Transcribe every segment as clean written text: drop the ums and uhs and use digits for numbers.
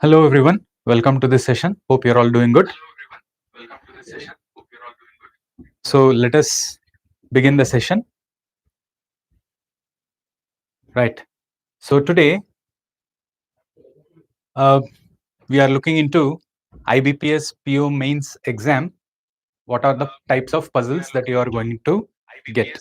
Hello everyone, welcome to this session. Hope you're all doing good. So let us begin the session. Right. So today we are looking into IBPSPO mains exam. What are the types of puzzles that you are going to get?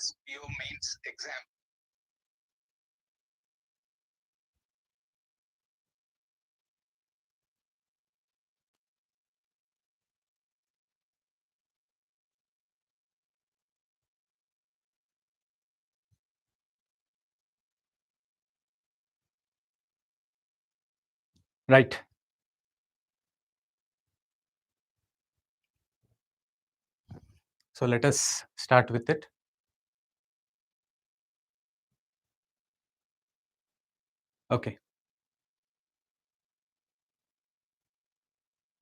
Right. So let us start with it. Okay.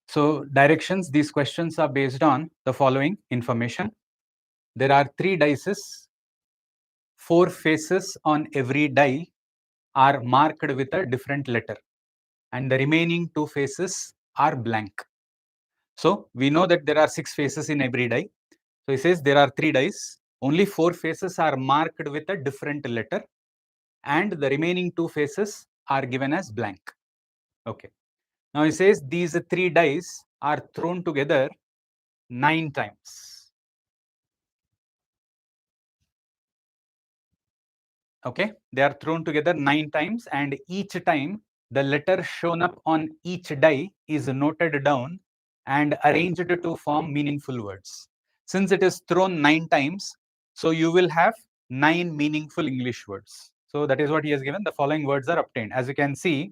So directions, these questions are based on the following information. There are 3 dices, 4 faces on every die are marked with a different letter and the remaining 2 faces are blank. So we know that there are 6 faces in every die. So he says there are 3 dice, only 4 faces are marked with a different letter and the remaining 2 faces are given as blank. Okay. Now he says these 3 dice are thrown together 9 times. Okay, they are thrown together 9 times and each time the letter shown up on each die is noted down and arranged to form meaningful words. Since it is thrown 9 times, so you will have 9 meaningful English words. So that is what he has given. The following words are obtained. As you can see,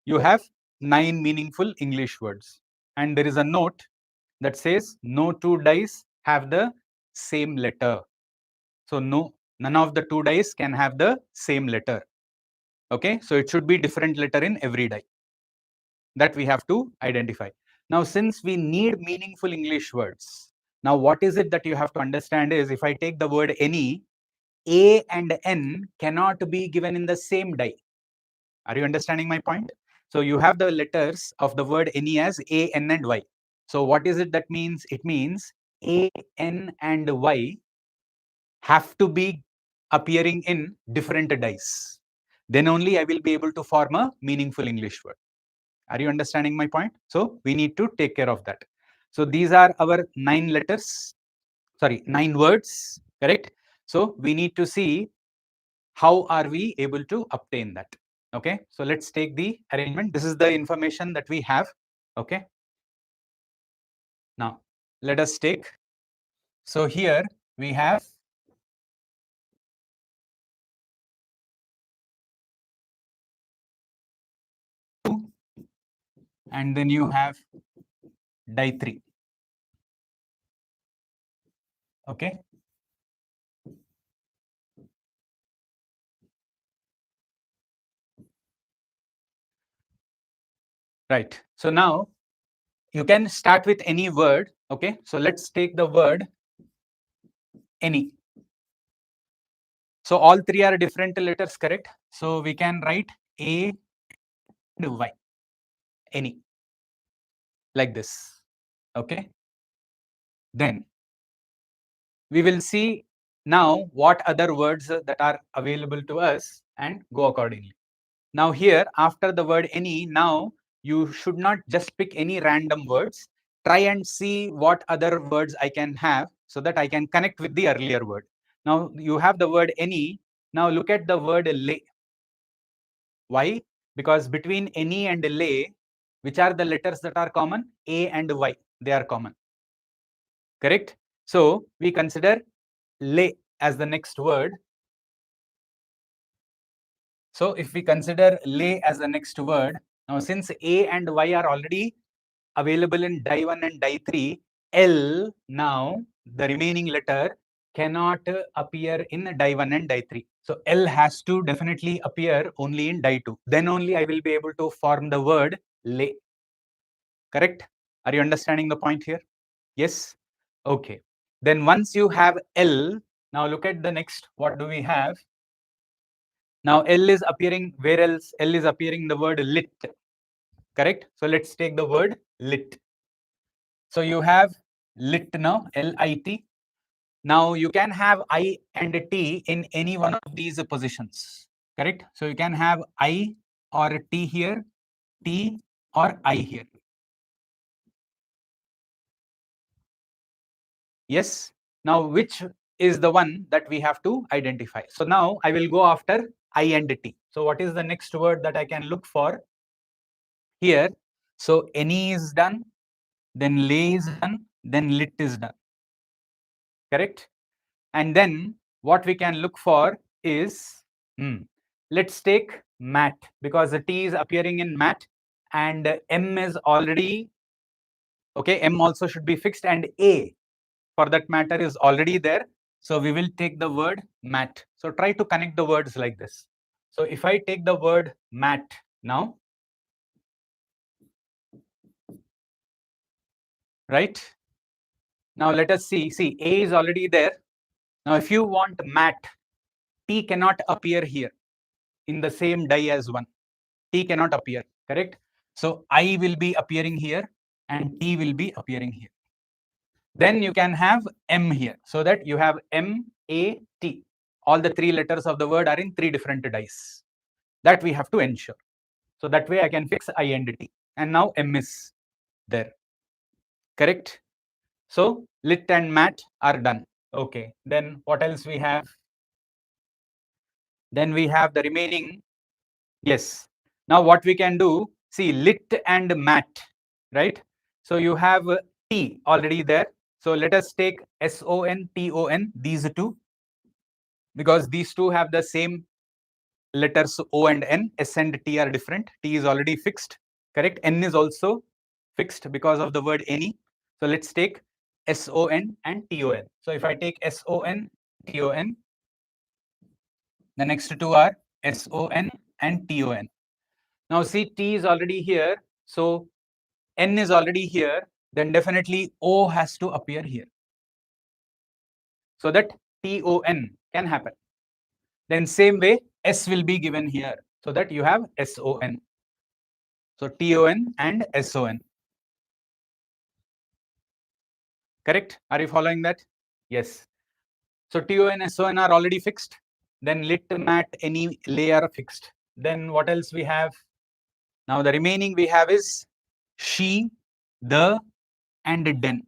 you have 9 meaningful English words. And there is a note that says no 2 dice have the same letter. So none of the 2 dice can have the same letter. Okay, so it should be different letter in every die. That we have to identify. Now, since we need meaningful English words, now what is it that you have to understand is if I take the word any, A and N cannot be given in the same die. Are you understanding my point? So you have the letters of the word any as A, N and Y. So what is it that means? It means A, N and Y have to be appearing in different dice. Then only I will be able to form a meaningful English word. Are you understanding my point? So we need to take care of that. So these are our 9 letters, 9 words, correct? So we need to see how are we able to obtain that. Okay, so let's take the arrangement. This is the information that we have. Okay, now let us take. So here we have and then you have die 3. Okay. Right. So now you can start with any word. Okay. So let's take the word any. So all 3 are different letters, correct? So we can write A and Y. Any. Like this. Okay. Then we will see now what other words that are available to us and go accordingly. Now here, after the word any, now you should not just pick any random words. Try and see what other words I can have so that I can connect with the earlier word. Now you have the word any. Now look at the word lay. Why? Because between any and lay, which are the letters that are common? A and Y. They are common. Correct? So we consider lay as the next word. So if we consider lay as the next word, now since A and Y are already available in die 1 and die 3, L now the remaining letter cannot appear in die 1 and die 3. So L has to definitely appear only in die 2. Then only I will be able to form the word lay. Correct? Are you understanding the point here? Yes? Okay. Then once you have L, now look at the next. What do we have? Now L is appearing, where else? L is appearing the word lit. correct? So let's take the word lit. So you have lit now, L-I-T. Now you can have I and T in any one of these positions, correct? So you can have I or T here, T or I here. Yes. Now which is the one that we have to identify? So now I will go after I and T. So what is the next word that I can look for here? So any is done, then lay is done, then lit is done, correct? And then what we can look for is, let's take mat, because the T is appearing in mat and M is already, okay, M also should be fixed, and A for that matter is already there. So we will take the word mat. So try to connect the words like this. So if I take the word mat now, right? Now let us see, A is already there. Now if you want mat, T cannot appear here in the same die as 1. T cannot appear, correct? So I will be appearing here and T will be appearing here. Then you can have M here, so that you have M, A, T. All the 3 letters of the word are in 3 different dice. That we have to ensure. So that way I can fix I and T. And now M is there, correct? So lit and mat are done. Okay, then what else we have? Then we have the remaining. Yes. Now what we can do, see, lit and mat, right? So you have T already there. So let us take SON, TON, these two, because these two have the same letters O and N. S and T are different. T is already fixed, correct? N is also fixed because of the word any. So let's take SON and TON. So if I take SON, TON, the next two are SON and TON. Now see, T is already here, so N is already here, then definitely O has to appear here, so that TON can happen. Then same way, S will be given here, so that you have SON. So TON and SON. Correct? Are you following that? Yes. So TON, SON are already fixed. Then lit, mat, any layer fixed. Then what else we have? Now the remaining we have is she, the, and den.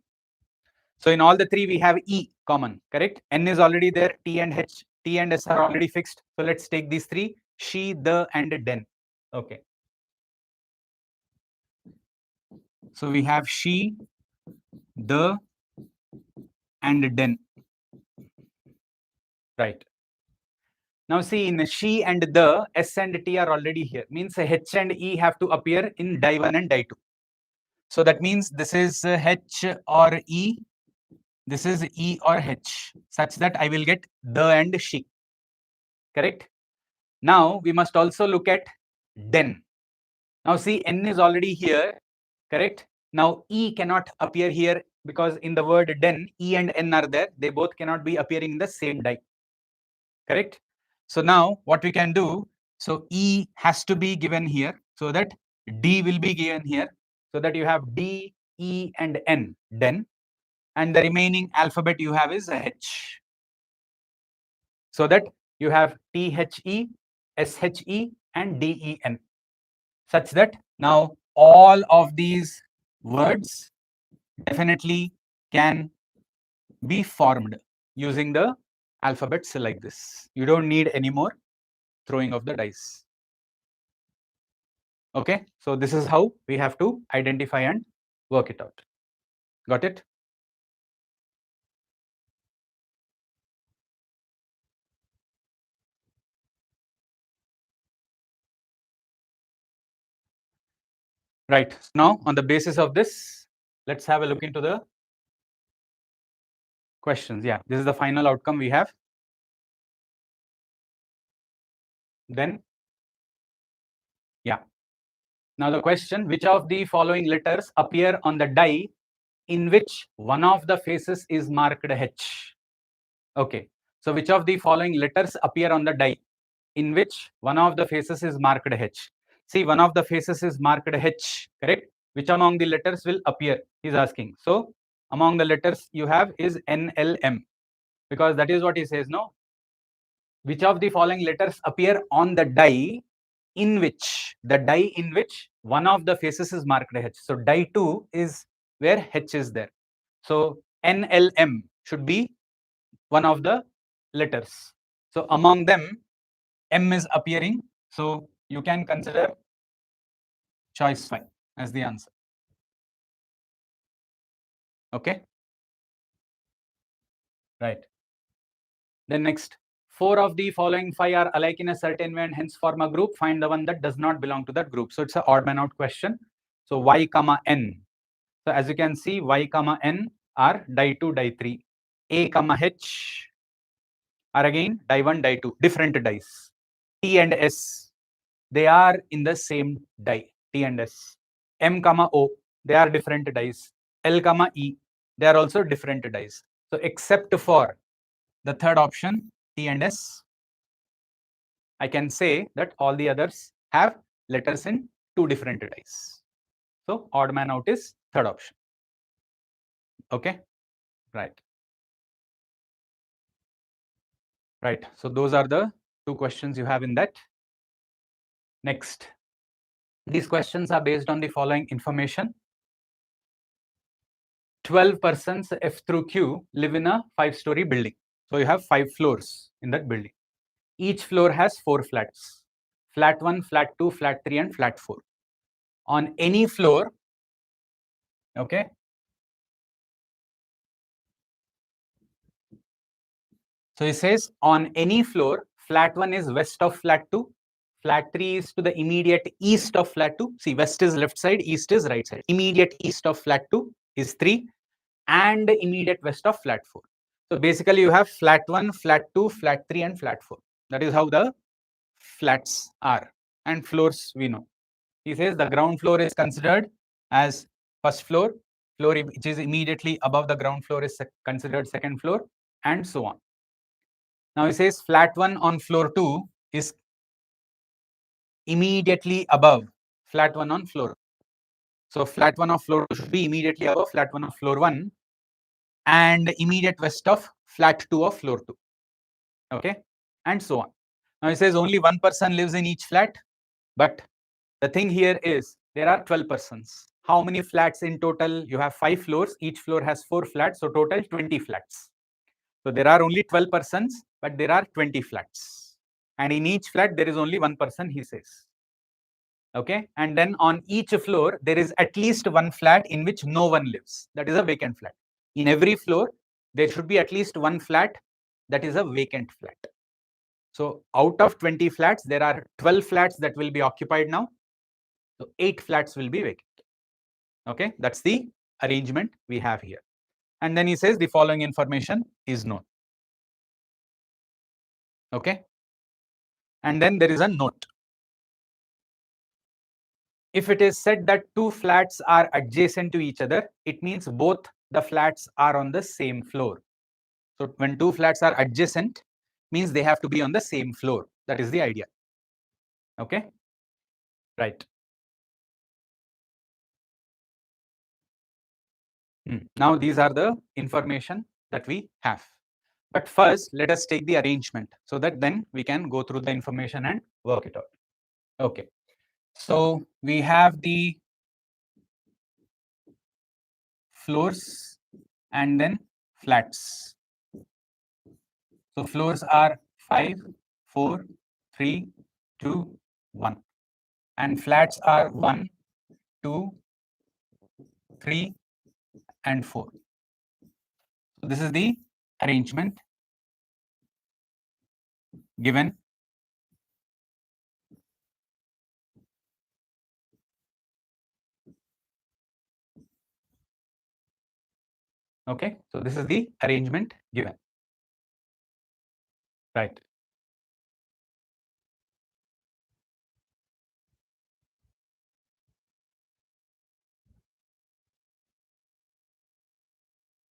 So in all the 3 we have E common, correct? N is already there, T and H, T and S are already fixed. So let's take these 3, she, the, and den. Okay. So we have she, the, and den. Right. Now see, in she and the, S and T are already here. Means H and E have to appear in die 1 and die 2. So that means this is H or E, this is E or H, such that I will get the and she. Correct? Now we must also look at den. Now see, N is already here, correct? Now E cannot appear here because in the word den, E and N are there. They both cannot be appearing in the same die, correct? So now what we can do, so E has to be given here, so that D will be given here, so that you have D, E, and N, den. And the remaining alphabet you have is H. So that you have THE, SHE, and DEN. Such that now all of these words definitely can be formed using the alphabets like this. You don't need any more throwing of the dice. Okay, so this is how we have to identify and work it out. Got it? Right. Now, on the basis of this, let's have a look into the questions. Yeah, this is the final outcome we have. Then, yeah. Now the question, which of the following letters appear on the die in which one of the faces is marked H? Okay. So which of the following letters appear on the die in which one of the faces is marked H? See, one of the faces is marked H, correct? Which among the letters will appear? He's asking. So among the letters you have is NLM, because that is what he says, no? Which of the following letters appear on the die in which one of the faces is marked H? So die 2 is where H is there. So NLM should be one of the letters. So among them, M is appearing. So you can consider choice 5 as the answer. Okay. Right. Then next, 4 of the following 5 are alike in a certain way and hence form a group. Find the one that does not belong to that group. So it's an odd man out question. So Y comma N. So as you can see, Y comma N are die 2, die 3. A comma H are again die 1, die 2, different dice. T and S, they are in the same die, T and S. M comma O, they are different dice. L comma E, they are also different dice. So except for the third option, T and S, I can say that all the others have letters in 2 different dice. So odd man out is third option. Okay, right. Right. So those are the 2 questions you have in that. Next, these questions are based on the following information. 12 persons F through Q live in a 5-story building. So you have 5 floors in that building. Each floor has 4 flats. Flat 1, flat 2, flat 3 and flat 4. On any floor, okay, so it says on any floor, flat 1 is west of flat 2, flat 3 is to the immediate east of flat 2. See, west is left side, east is right side. Immediate east of flat 2 is 3 and immediate west of flat 4. So basically you have flat 1, flat 2, flat 3 and flat 4. That is how the flats are. And floors we know. He says the ground floor is considered as first floor, floor which is immediately above the ground floor is considered second floor, and so on. Now he says flat 1 on floor 2 is immediately above flat 1 on floor. So flat 1 of floor 2 should be immediately above flat 1 of floor 1 and immediate west of flat 2 of floor 2. Okay, and so on. Now he says only one person lives in each flat, but the thing here is there are 12 persons. How many flats in total? You have 5 floors. Each floor has 4 flats, so total 20 flats. So there are only 12 persons, but there are 20 flats. And in each flat, there is only one person, he says. Okay, and then on each floor, there is at least one flat in which no one lives. That is a vacant flat. In every floor, there should be at least one flat that is a vacant flat. So out of 20 flats, there are 12 flats that will be occupied now. So 8 flats will be vacant. Okay, that's the arrangement we have here. And then he says the following information is known. Okay, and then there is a note. If it is said that 2 flats are adjacent to each other, it means both the flats are on the same floor. So when 2 flats are adjacent, means they have to be on the same floor. That is the idea. Okay, right. Now these are the information that we have. But first, let us take the arrangement so that then we can go through the information and work it out. Okay, so we have the floors and then flats. So floors are 5, 4, 3, 2, 1. And flats are 1, 2, 3, and 4. So this is the arrangement given. Okay, so this is the arrangement given. Right.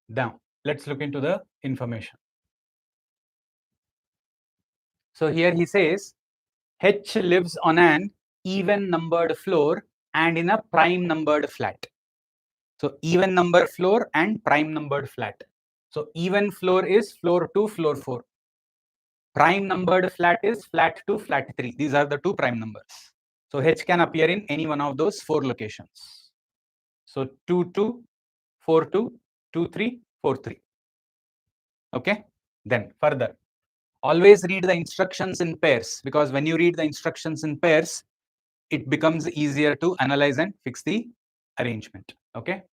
Now, let's look into the information. So here he says H lives on an even numbered floor and in a prime numbered flat. So even number floor and prime numbered flat. So even floor is floor 2, floor 4. Prime numbered flat is flat 2, flat 3. These are the two prime numbers. So H can appear in any one of those 4 locations. So 2, 2, 4, 2, 2, 3, 4, 3. Okay. Then further, always read the instructions in pairs, because when you read the instructions in pairs, it becomes easier to analyze and fix the arrangement. Okay.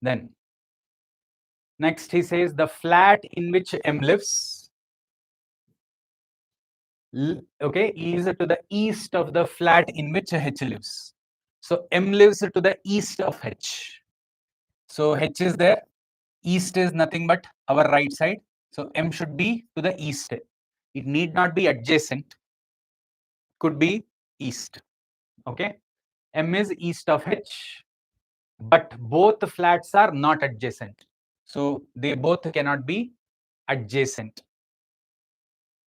Then next he says the flat in which M lives, okay, is to the east of the flat in which H lives. So M lives to the east of H. So H is there. East is nothing but our right side. So M should be to the east. It need not be adjacent. Could be east. Okay. M is east of H, but both flats are not adjacent. So they both cannot be adjacent.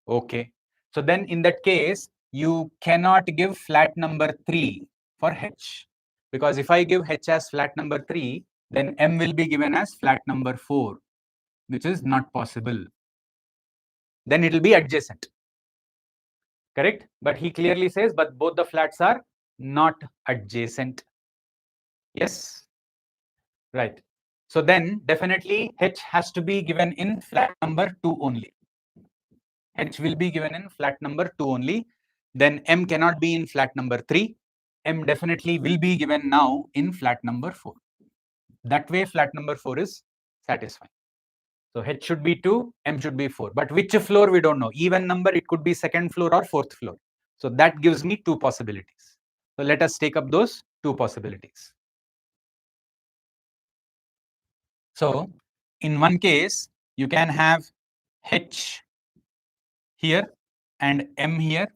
Okay. So then in that case, you cannot give flat number 3 for H. Because if I give H as flat number 3, then M will be given as flat number 4, which is not possible. Then it will be adjacent. Correct? But he clearly says, but both the flats are not adjacent. Yes. Right. So then definitely H has to be given in flat number 2 only. H will be given in flat number 2 only. Then M cannot be in flat number 3. M definitely will be given now in flat number 4. That way flat number 4 is satisfying. So H should be 2, M should be 4. But which floor we don't know. Even number, it could be second floor or fourth floor. So that gives me 2 possibilities. So let us take up those 2 possibilities. So in one case, you can have H here and M here,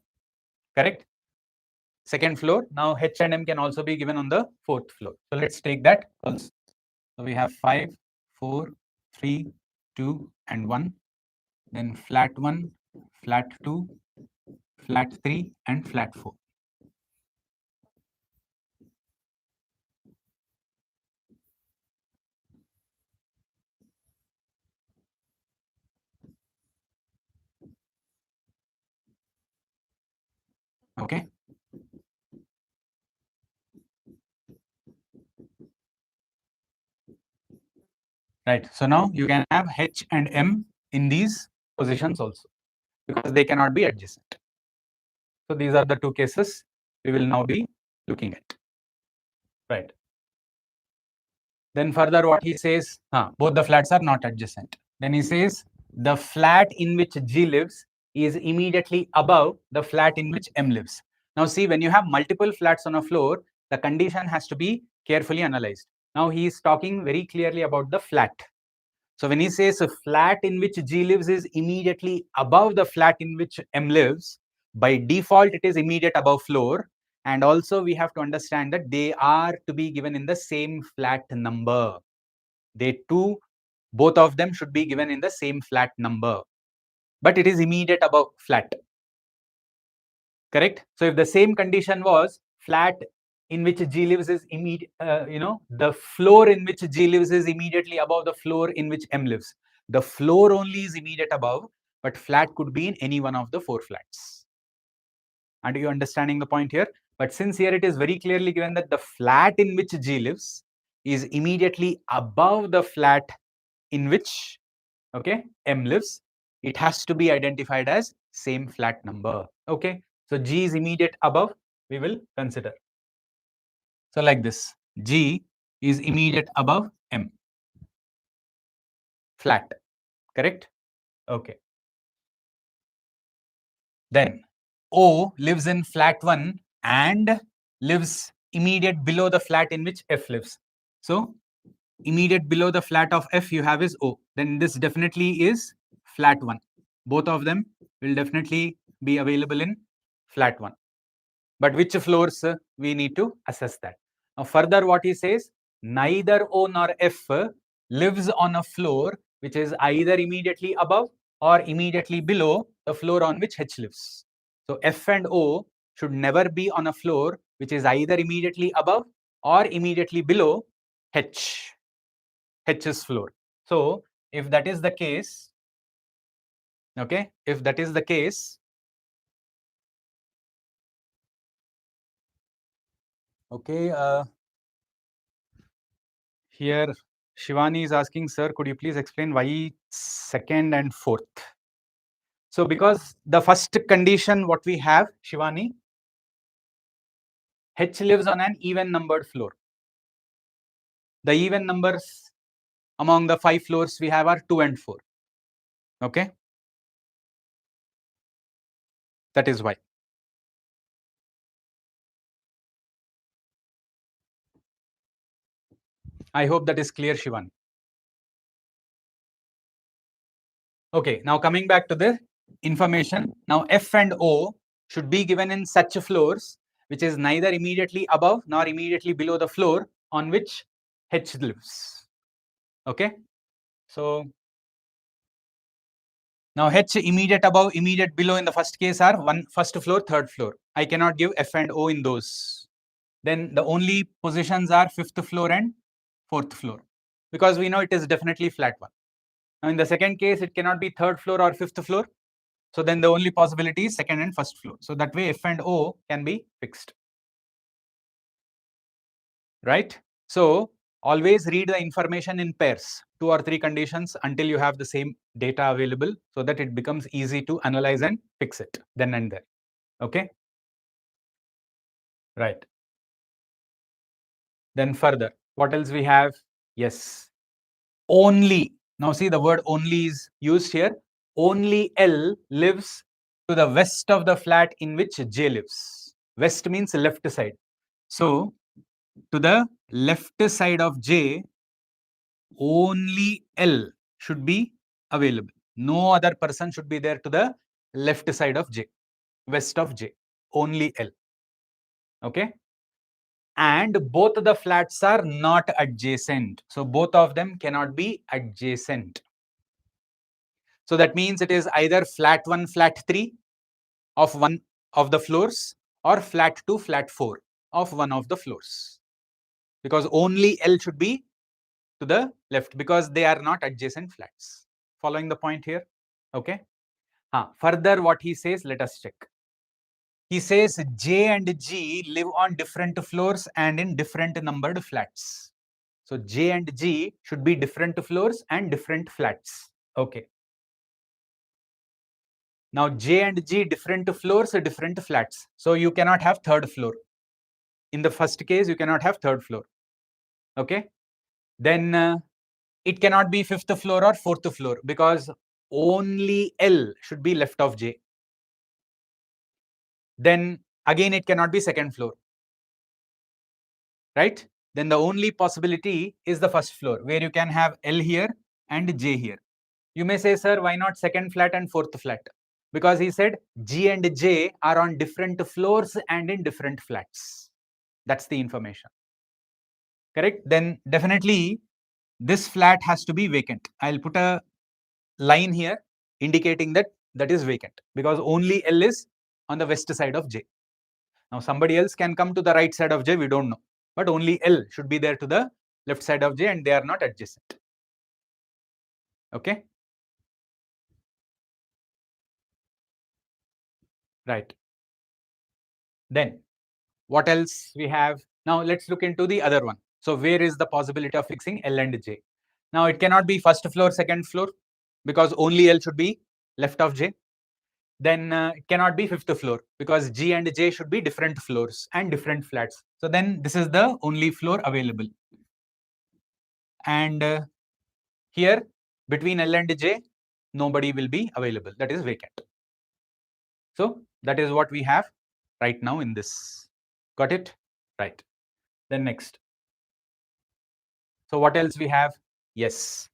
correct? Second floor. Now H and M can also be given on the fourth floor. So let's take that also. So we have 5, 4, 3, 2, and 1. Then flat 1, flat 2, flat 3, and flat 4. Okay. Right. So now you can have H and M in these positions also, because they cannot be adjacent. So these are the 2 cases we will now be looking at. Right. Then further what he says, both the flats are not adjacent. Then he says the flat in which G lives is immediately above the flat in which M lives. Now see, when you have multiple flats on a floor, the condition has to be carefully analyzed. Now he is talking very clearly about the flat. So when he says a flat in which G lives is immediately above the flat in which M lives, by default it is immediate above floor. And also we have to understand that they are to be given in the same flat number. Both of them should be given in the same flat number. But it is immediate above flat. Correct? So if the same condition was flat in which G lives is immediate, the floor in which G lives is immediately above the floor in which M lives. The floor only is immediate above, but flat could be in any one of the 4 flats. Are you understanding the point here? But since here it is very clearly given that the flat in which G lives is immediately above the flat in which, okay, M lives, it has to be identified as same flat number. Okay, so G is immediate above, we will consider. So like this, G is immediate above M. Flat, correct? Okay. Then O lives in flat 1 and lives immediate below the flat in which F lives. So immediate below the flat of F you have is O. Then this definitely is flat 1. Both of them will definitely be available in flat 1. But which floors we need to assess that. Now further what he says, neither O nor F lives on a floor which is either immediately above or immediately below the floor on which H lives. So F and O should never be on a floor which is either immediately above or immediately below H's floor. So if that is the case, okay, if that is the case, okay, here Shivani is asking, sir, could you please explain why second and fourth? So because the first condition what we have, Shivani, H lives on an even numbered floor. The even numbers among the 5 floors we have are 2 and 4. Okay. That is why. I hope that is clear, Shivani. Okay, now coming back to the information. Now F and O should be given in such floors which is neither immediately above nor immediately below the floor on which H lives. Okay. So now H immediate above, immediate below in the first case are first floor, third floor. I cannot give F and O in those. Then the only positions are 5th floor and 4th floor, because we know it is definitely flat one. Now in the second case, it cannot be 3rd floor or 5th floor. So then the only possibility is 2nd and 1st floor. So that way F and O can be fixed. Right? So always read the information in pairs, 2 or 3 conditions until you have the same data available, so that it becomes easy to analyze and fix it then and there. Okay? Right. Then further, what else we have? Yes. Only. Now see, the word only is used here. Only L lives to the west of the flat in which J lives. West means left side. So to the left side of J, only L should be available. No other person should be there to the left side of J, west of J. Only L. Okay. And both the flats are not adjacent. So both of them cannot be adjacent. So that means it is either flat 1, flat 3 of one of the floors, or flat 2, flat 4 of one of the floors. Because only L should be to the left, because they are not adjacent flats. Following the point here? Okay. Further, what he says, let us check. He says J and G live on different floors and in different numbered flats. So J and G should be different floors and different flats. Okay. Now J and G different floors, different flats. So you cannot have third floor. In the first case, you cannot have third floor. Okay. Then it cannot be 5th floor or 4th floor, because only L should be left of J. Then again, it cannot be 2nd floor. Right? Then the only possibility is the 1st floor, where you can have L here and J here. You may say, sir, why not 2nd flat and 4th flat? Because he said G and J are on different floors and in different flats. That's the information. Correct? Then definitely this flat has to be vacant. I'll put a line here indicating that that is vacant, because only L is on the west side of J. Now somebody else can come to the right side of J, we don't know. But only L should be there to the left side of J, and they are not adjacent. Okay. Right. Then what else we have? Now let's look into the other one. So where is the possibility of fixing L and J? Now it cannot be 1st floor, 2nd floor, because only L should be left of J. Then it cannot be 5th floor, because G and J should be different floors and different flats. So then this is the only floor available. And here between L and J, nobody will be available. That is vacant. So that is what we have right now in this. Got it? Right. Then next. So what else we have? Yes.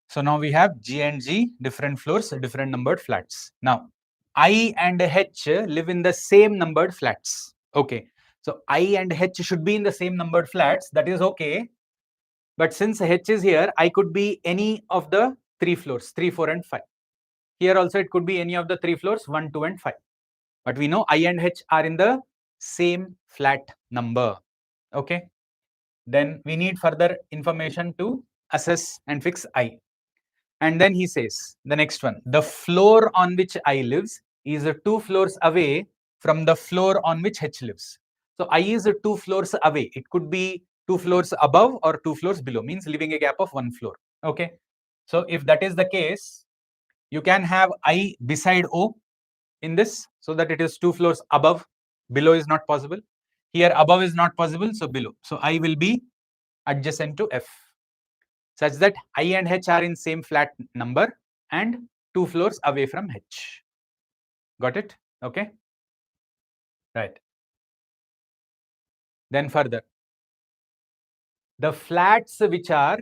So now we have G and G, different floors, different numbered flats. Now I and H live in the same numbered flats. Okay. So I and H should be in the same numbered flats. That is okay. But since H is here, I could be any of the 3 floors, 3, 4, and 5. Here also it could be any of the 3 floors, 1, 2, and 5. But we know I and H are in the same flat number. Okay. Then we need further information to assess and fix I. And then he says, the next one, the floor on which I lives is 2 floors away from the floor on which H lives. So I is 2 floors away. It could be 2 floors above or 2 floors below, means leaving a gap of 1 floor. Okay. So if that is the case, you can have I beside O in this, so that it is 2 floors above. Below is not possible. Here above is not possible, so below. So I will be adjacent to F, such that I and H are in same flat number and 2 floors away from H. Got it? Okay. Right. Then further, the flats which are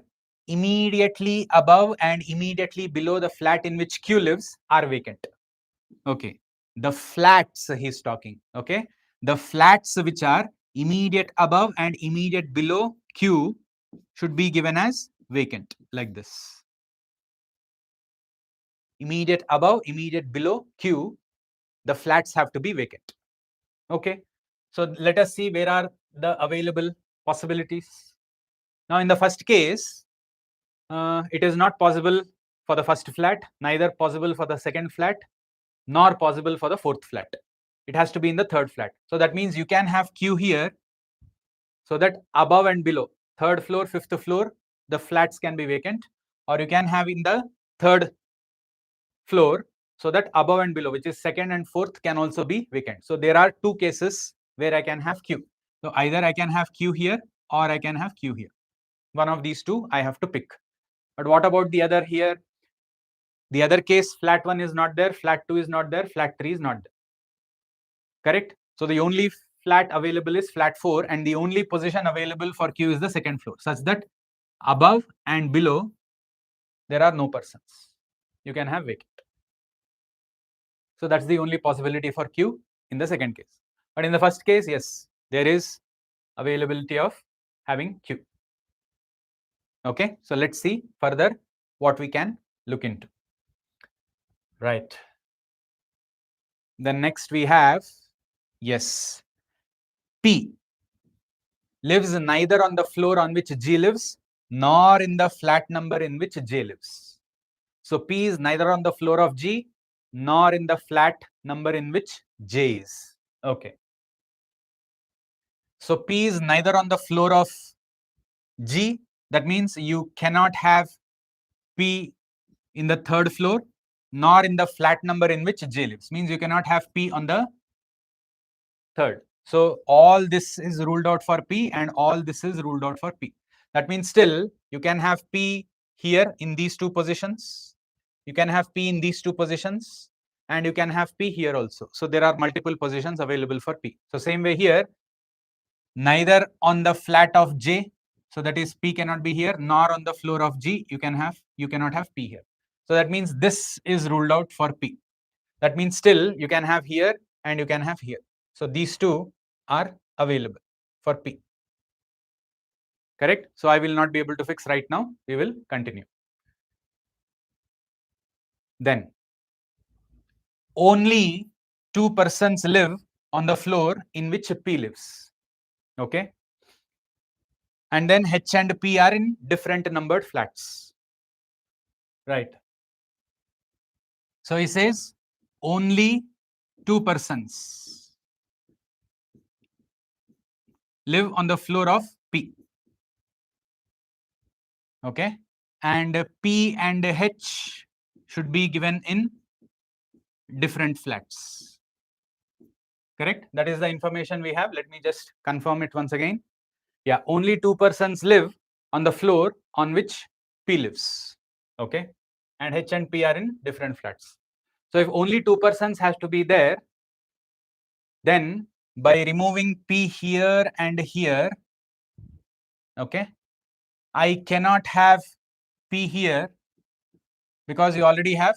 immediately above and immediately below the flat in which Q lives are vacant. Okay. The flats he's talking. Okay. The flats which are immediate above and immediate below Q should be given as vacant, like this. Immediate above, immediate below Q, the flats have to be vacant. Okay. So let us see where are the available possibilities. Now in the first case, it is not possible for the first flat, neither possible for the second flat, nor possible for the fourth flat. It has to be in the third flat. So that means you can have Q here, so that above and below, third floor, fifth floor, the flats can be vacant, or you can have in the third floor, so that above and below, which is second and fourth, can also be vacant. So there are 2 cases where I can have Q. So either I can have Q here or I can have Q here. One of these 2 I have to pick. But what about the other here? The other case, flat 1 is not there, flat 2 is not there, flat 3 is not there. Correct? So the only flat available is flat 4, and the only position available for Q is the second floor, such that above and below there are no persons. You can have vacant. So that's the only possibility for Q in the second case. But in the first case, yes, there is availability of having Q. Okay, so let's see further what we can look into. Right. Then next we have, yes, P lives neither on the floor on which G lives, nor in the flat number in which J lives. So P is neither on the floor of G, nor in the flat number in which J is. Okay. So P is neither on the floor of G. That means you cannot have P in the third floor, nor in the flat number in which J lives. Means you cannot have P on the third. So all this is ruled out for P, and all this is ruled out for P. That means still you can have P here in these 2 positions. You can have P in these 2 positions, and you can have P here also. So there are multiple positions available for P. So same way here, neither on the flat of J, so that is P cannot be here, nor on the floor of G, you cannot have P here. So that means this is ruled out for P. That means still you can have here and you can have here. So these 2 are available for P. Correct? So I will not be able to fix right now. We will continue. Then only 2 persons live on the floor in which P lives. Okay. And then H and P are in different numbered flats. Right. So he says only 2 persons live on the floor of P. Okay. And P and H should be given in different flats. Correct? That is the information we have. Let me just confirm it once again. Yeah, only 2 persons live on the floor on which P lives. Okay. And H and P are in different flats. So if only 2 persons has to be there, then by removing P here and here, okay, I cannot have P here because you already have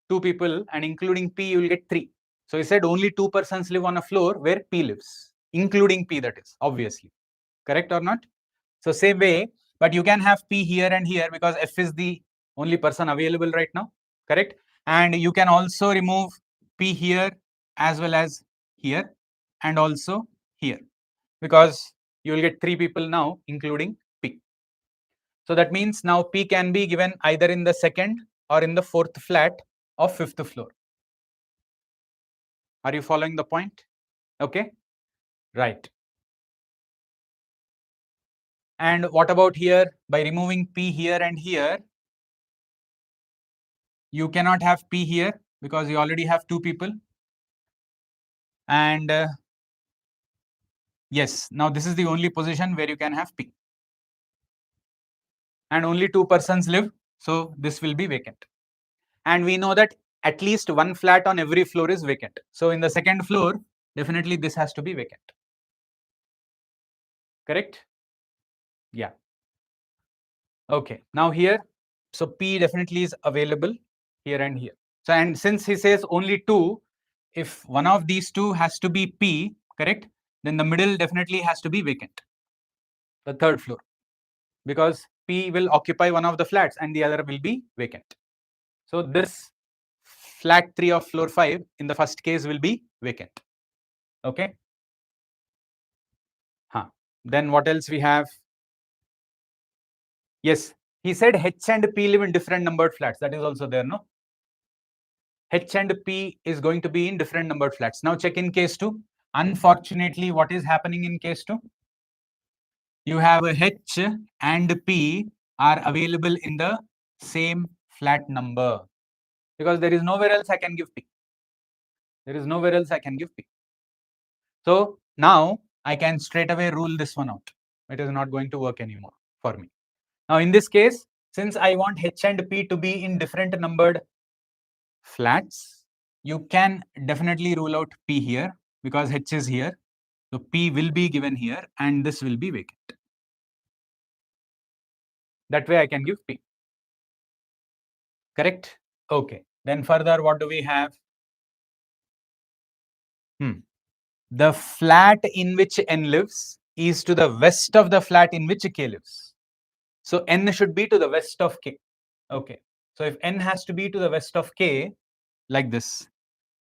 2 people, and including P you will get 3. So he said only 2 persons live on a floor where P lives, including P, that is, obviously. Correct or not? So same way, but you can have P here and here because F is the only person available right now. Correct? And you can also remove P here as well as here and also here, because you will get 3 people now, including P. So that means now P can be given either in the second or in the fourth flat of fifth floor. Are you following the point? Okay, right. And what about here? By removing P here and here, you cannot have P here because you already have 2 people. And yes, now this is the only position where you can have P. And only 2 persons live, so this will be vacant. And we know that at least one flat on every floor is vacant. So in the second floor, definitely this has to be vacant. Correct? Yeah. Okay, now here, so P definitely is available here and here. So, and since he says only 2, if one of these 2 has to be P, correct, then the middle definitely has to be vacant, the third floor, because P will occupy one of the flats and the other will be vacant. So this flat 3 of floor 5 in the first case will be vacant. Okay. Then what else we have? Yes, he said H and P live in different numbered flats. That is also there, no? H and P is going to be in different numbered flats. Now check in case 2. Unfortunately, what is happening in case 2? You have a H and P are available in the same flat number, because there is nowhere else I can give P. There is nowhere else I can give P. So now I can straight away rule this one out. It is not going to work anymore for me. Now in this case, since I want H and P to be in different numbered flats, you can definitely rule out P here because H is here. So P will be given here and this will be vacant. That way I can give P. Correct? Okay. Then further, what do we have? The flat in which N lives is to the west of the flat in which K lives. So N should be to the west of K. Okay. So if N has to be to the west of K, like this,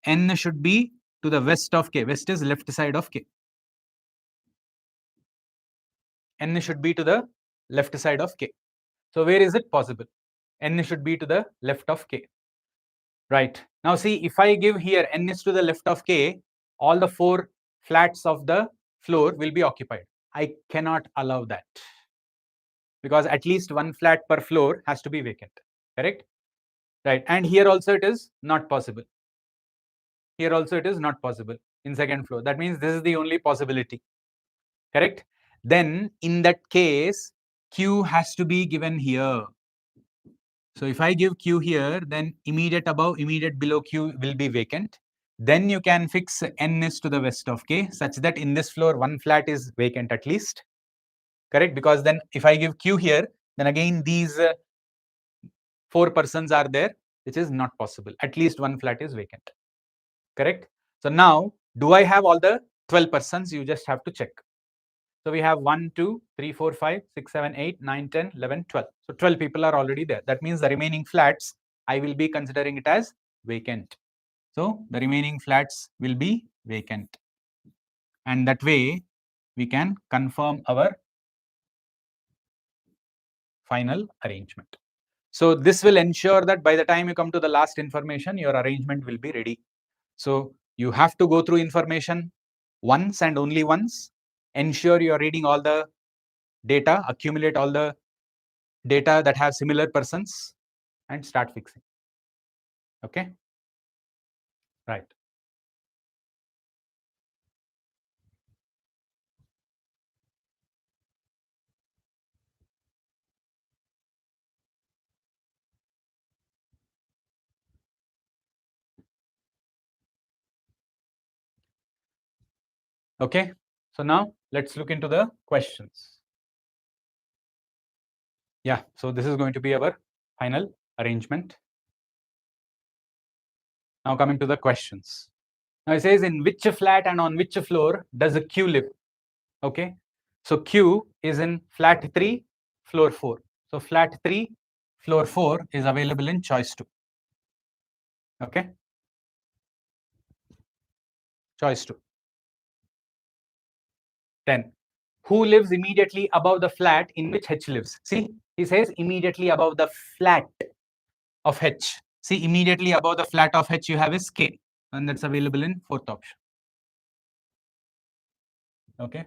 N should be to the west of K. West is left side of K. N should be to the left side of K. So where is it possible? N should be to the left of K. Right. Now see, if I give here N is to the left of K, all the 4 flats of the floor will be occupied. I cannot allow that, because at least 1 flat per floor has to be vacant. Correct? Right. And here also it is not possible. Here also it is not possible in second floor. That means this is the only possibility. Correct? Then in that case, Q has to be given here. So if I give Q here, then immediate above, immediate below Q will be vacant. Then you can fix N is to the west of K, such that in this floor, 1 flat is vacant at least. Correct? Because then if I give Q here, then again these 4 persons are there, which is not possible. At least 1 flat is vacant. Correct? So now, do I have all the 12 persons? You just have to check. So we have 1, 2, 3, 4, 5, 6, 7, 8, 9, 10, 11, 12. So 12 people are already there. That means the remaining flats, I will be considering it as vacant. So the remaining flats will be vacant. And that way, we can confirm our final arrangement. So this will ensure that by the time you come to the last information, your arrangement will be ready. So you have to go through information once and only once. Ensure you are reading all the data, accumulate all the data that have similar persons, and start fixing. Okay? Right. Okay. So now let's look into the questions. Yeah. So this is going to be our final arrangement. Now coming to the questions. Now it says, in which flat and on which floor does a Q live? Okay. So Q is in flat 3, floor 4. So flat 3, floor 4 is available in choice 2. Okay. Choice 2. 10. Who lives immediately above the flat in which H lives? See, he says immediately above the flat of H. See, immediately above the flat of H you have is K, and that's available in 4th option. Okay.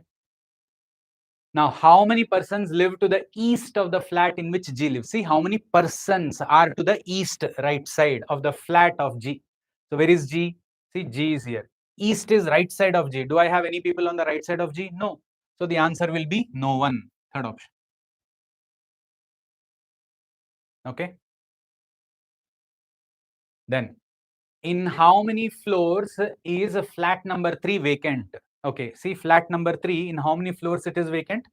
Now, how many persons live to the east of the flat in which G lives? See, how many persons are to the east right side of the flat of G? So, where is G? See, G is here. East is right side of G. Do I have any people on the right side of G? No. So, the answer will be no one. 3rd option. Okay. Then, in how many floors is flat number 3 vacant? Okay, see, flat number 3, in how many floors it is vacant?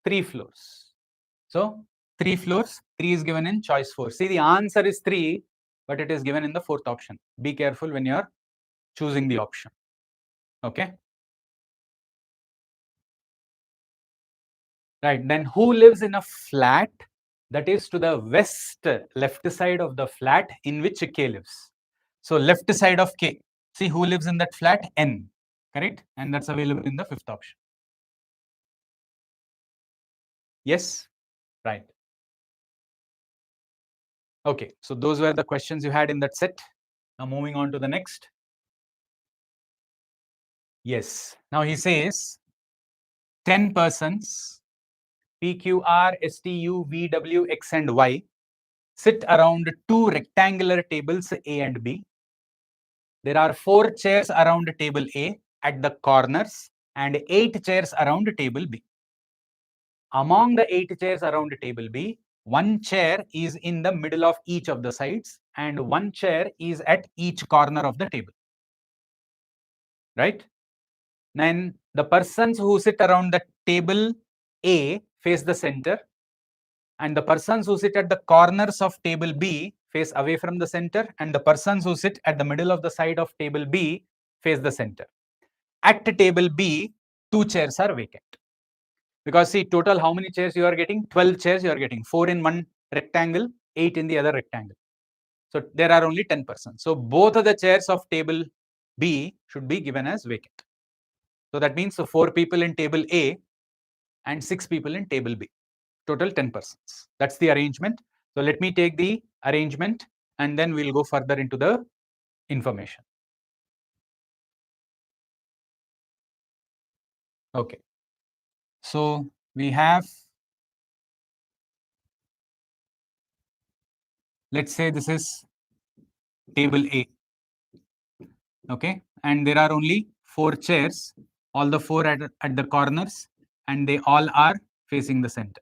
3 floors. So, 3 floors, 3 is given in choice 4. See, the answer is 3, but it is given in the 4th option. Be careful when you are choosing the option. Okay. Right, then who lives in a flat that is to the west, left side of the flat in which K lives? So, left side of K. See, who lives in that flat? N. Correct? And that's available in the 5th option. Yes? Right. Okay, so those were the questions you had in that set. Now, moving on to the next. Yes. Now, he says 10 persons, P, Q, R, S, T, U, V, W, X, and Y sit around 2 rectangular tables A and B. There are 4 chairs around table A at the corners and 8 chairs around table B. Among the 8 chairs around table B, 1 chair is in the middle of each of the sides and 1 chair is at each corner of the table. Right? Then the persons who sit around the table A face the center, and the persons who sit at the corners of table B face away from the center, and the persons who sit at the middle of the side of table B face the center. At table B, 2 chairs are vacant. Because see, total how many chairs you are getting? 12 chairs you are getting. 4 in one rectangle, 8 in the other rectangle. So there are only 10 persons. So both of the chairs of table B should be given as vacant. So that means 4 people in table A and 6 people in table B. Total 10 persons. That's the arrangement. So let me take the arrangement and then we'll go further into the information. Okay. So we have, let's say this is table A. Okay. And there are only 4 chairs, all the 4 at the corners, and they all are facing the center.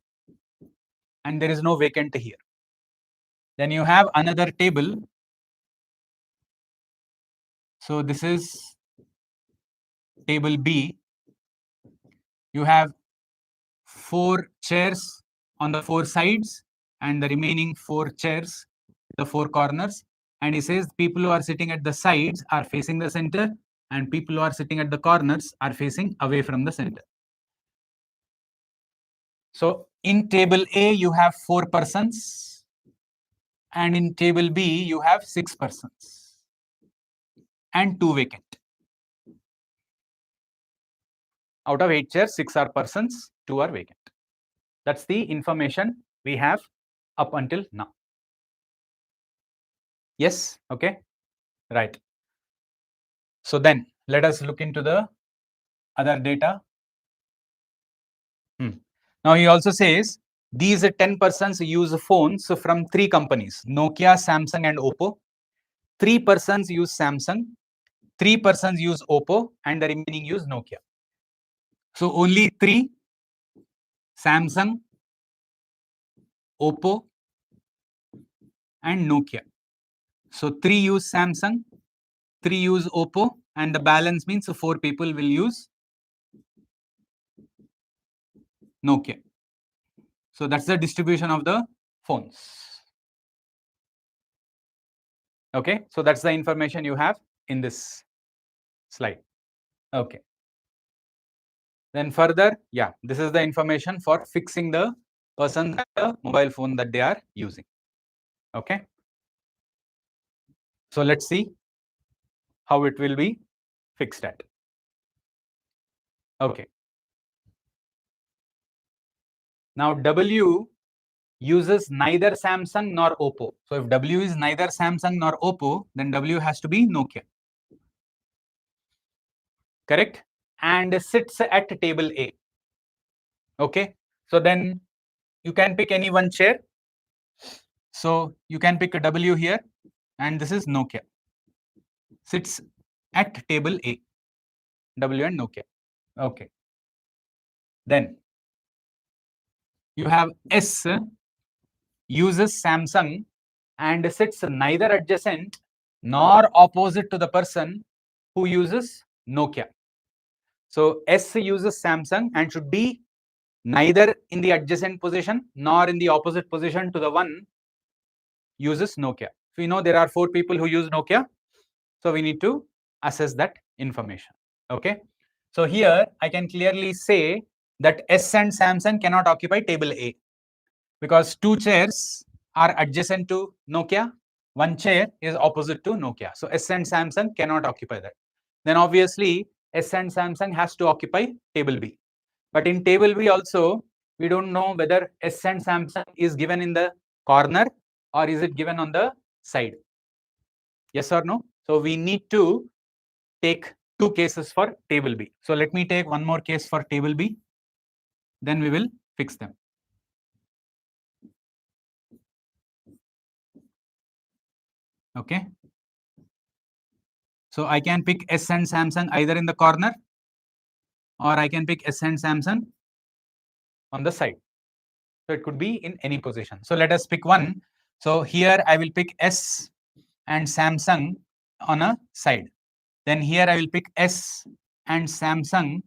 And there is no vacant here. Then you have another table. So this is table B. You have 4 chairs on the 4 sides and the remaining 4 chairs, the 4 corners. And he says people who are sitting at the sides are facing the center and people who are sitting at the corners are facing away from the center. So in table A, you have 4 persons and in table B, you have 6 persons and 2 vacant. Out of 8 chairs, 6 are persons, 2 are vacant. That's the information we have up until now. Yes, okay, right. So then let us look into the other data. Now he also says these 10 persons use phones from 3 companies, Nokia, Samsung and Oppo. 3 persons use Samsung, 3 persons use Oppo and the remaining use Nokia. So only 3, Samsung, Oppo and Nokia. So 3 use Samsung, 3 use Oppo and the balance means 4 people will use Nokia. So that's the distribution of the phones. Okay, so that's the information you have in this slide. Okay. Then further, yeah, this is the information for fixing the person the mobile phone that they are using. Okay. So let's see how it will be fixed at. Okay. Now W uses neither Samsung nor Oppo. So if W is neither Samsung nor Oppo, then W has to be Nokia. Correct? And sits at table A. Okay. So then you can pick any one chair. So you can pick a W here, and this is Nokia. Sits at table A. W and Nokia. Okay. Then you have S uses Samsung and sits neither adjacent nor opposite to the person who uses Nokia. So S uses Samsung and should be neither in the adjacent position nor in the opposite position to the one uses Nokia. So we know there are 4 people who use Nokia. So we need to assess that information. Okay. So here I can clearly say that S and Samsung cannot occupy table A because 2 chairs are adjacent to Nokia, 1 chair is opposite to Nokia. So S and Samsung cannot occupy that. Then obviously S and Samsung has to occupy table B. But in table B also, we don't know whether S and Samsung is given in the corner or is it given on the side. Yes or no? So we need to take 2 cases for table B. So let me take one more case for table B. Then we will fix them. Okay. So I can pick S and Samsung either in the corner or I can pick S and Samsung on the side. So it could be in any position. So let us pick one. So here I will pick S and Samsung on a side. Then here I will pick S and Samsung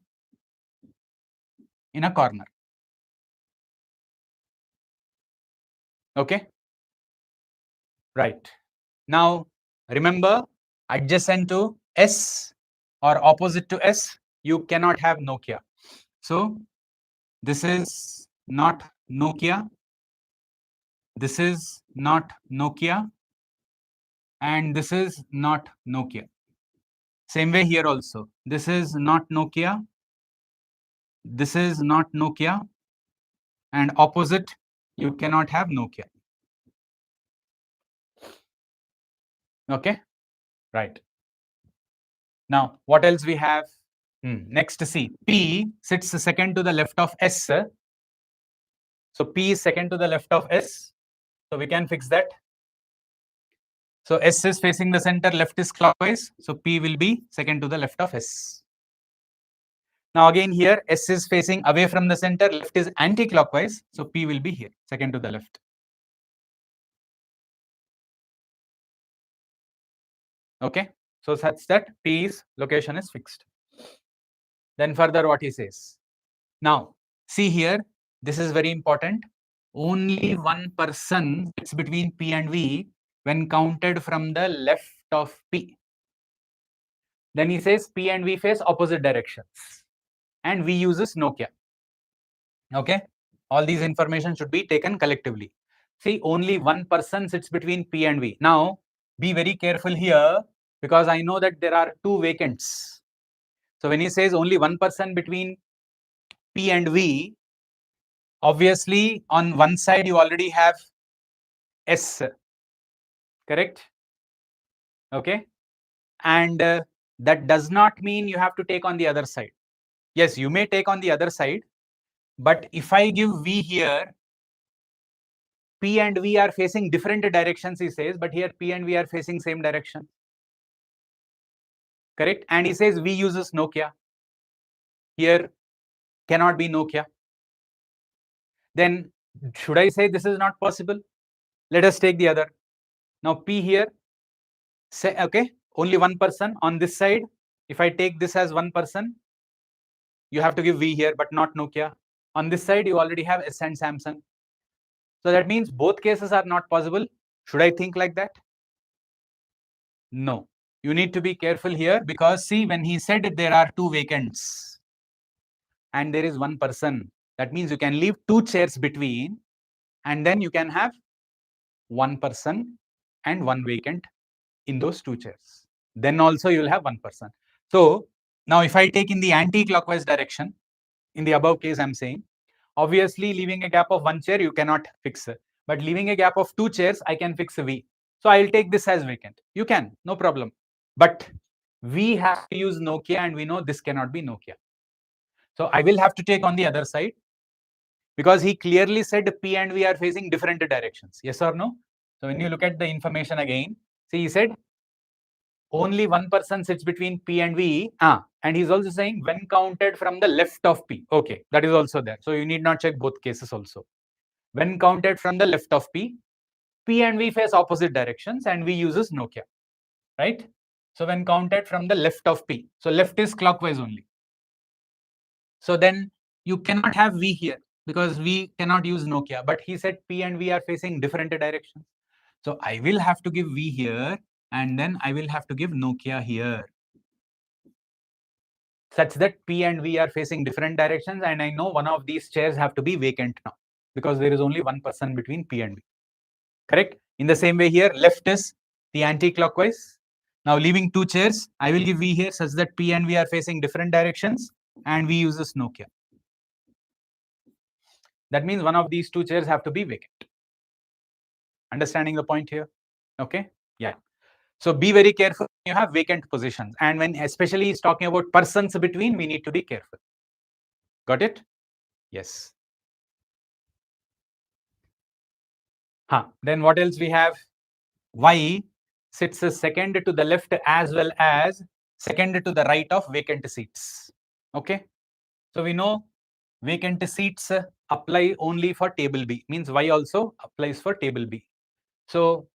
in a corner. Okay. Right. Now remember, adjacent to S or opposite to S, you cannot have Nokia. So this is not Nokia. This is not Nokia. And this is not Nokia. Same way here also. This is not Nokia. This is not Nokia. And opposite, you cannot have Nokia. Okay. Right. Now, what else we have? Next, see, P sits second to the left of S. So P is second to the left of S. So we can fix that. So S is facing the center, left is clockwise. So P will be second to the left of S. Now again here, S is facing away from the center, left is anti-clockwise. So P will be here, second to the left. Okay. So such that P's location is fixed. Then further what he says. Now, see here, this is very important. Only one person sits between P and V when counted from the left of P. Then he says P and V face opposite directions. And V uses Nokia. Okay. All these information should be taken collectively. See, only one person sits between P and V. Now, be very careful here because I know that there are 2 vacants. So when he says only one person between P and V, obviously on one side you already have S, correct? Okay. And that does not mean you have to take on the other side. Yes, you may take on the other side, but if I give V here, P and V are facing different directions, he says, but here P and V are facing same direction. Correct? And he says V uses Nokia. Here cannot be Nokia. Then should I say this is not possible? Let us take the other. Now P here, say, okay, only one person on this side. If I take this as one person, you have to give V here, but not Nokia. On this side, you already have S and Samsung. So that means both cases are not possible. Should I think like that? No. You need to be careful here because see, when he said there are 2 vacants and there is one person, that means you can leave 2 chairs between and then you can have one person and one vacant in those 2 chairs. Then also you will have one person. So Now, if I take in the anti-clockwise direction, in the above case, I'm saying, obviously leaving a gap of 1 chair, you cannot fix it. But leaving a gap of 2 chairs, I can fix a V. So I'll take this as vacant. You can, no problem. But we have to use Nokia, and we know this cannot be Nokia. So I will have to take on the other side, because he clearly said P and V are facing different directions. Yes or no? So when you look at the information again, see, he said only one person sits between P and V. And he's also saying when counted from the left of P. Okay, that is also there. So you need not check both cases also. When counted from the left of P, P and V face opposite directions, and V uses Nokia, right? So when counted from the left of P, so left is clockwise only. So then you cannot have V here, because we cannot use Nokia. But he said P and V are facing different directions. So I will have to give V here, and then I will have to give Nokia here, such that P and V are facing different directions, and I know one of these chairs have to be vacant now, because there is only one person between P and V. Correct? In the same way here, left is the anti-clockwise. Now leaving 2 chairs, I will give V here such that P and V are facing different directions, and V uses Nokia. That means one of these 2 chairs have to be vacant. Understanding the point here? Okay? Yeah. So be very careful when you have vacant positions. And when especially he's talking about persons between, we need to be careful. Got it? Yes. Then what else we have? Y sits second to the left as well as second to the right of vacant seats. Okay? So we know vacant seats apply only for table B, means Y also applies for table B. So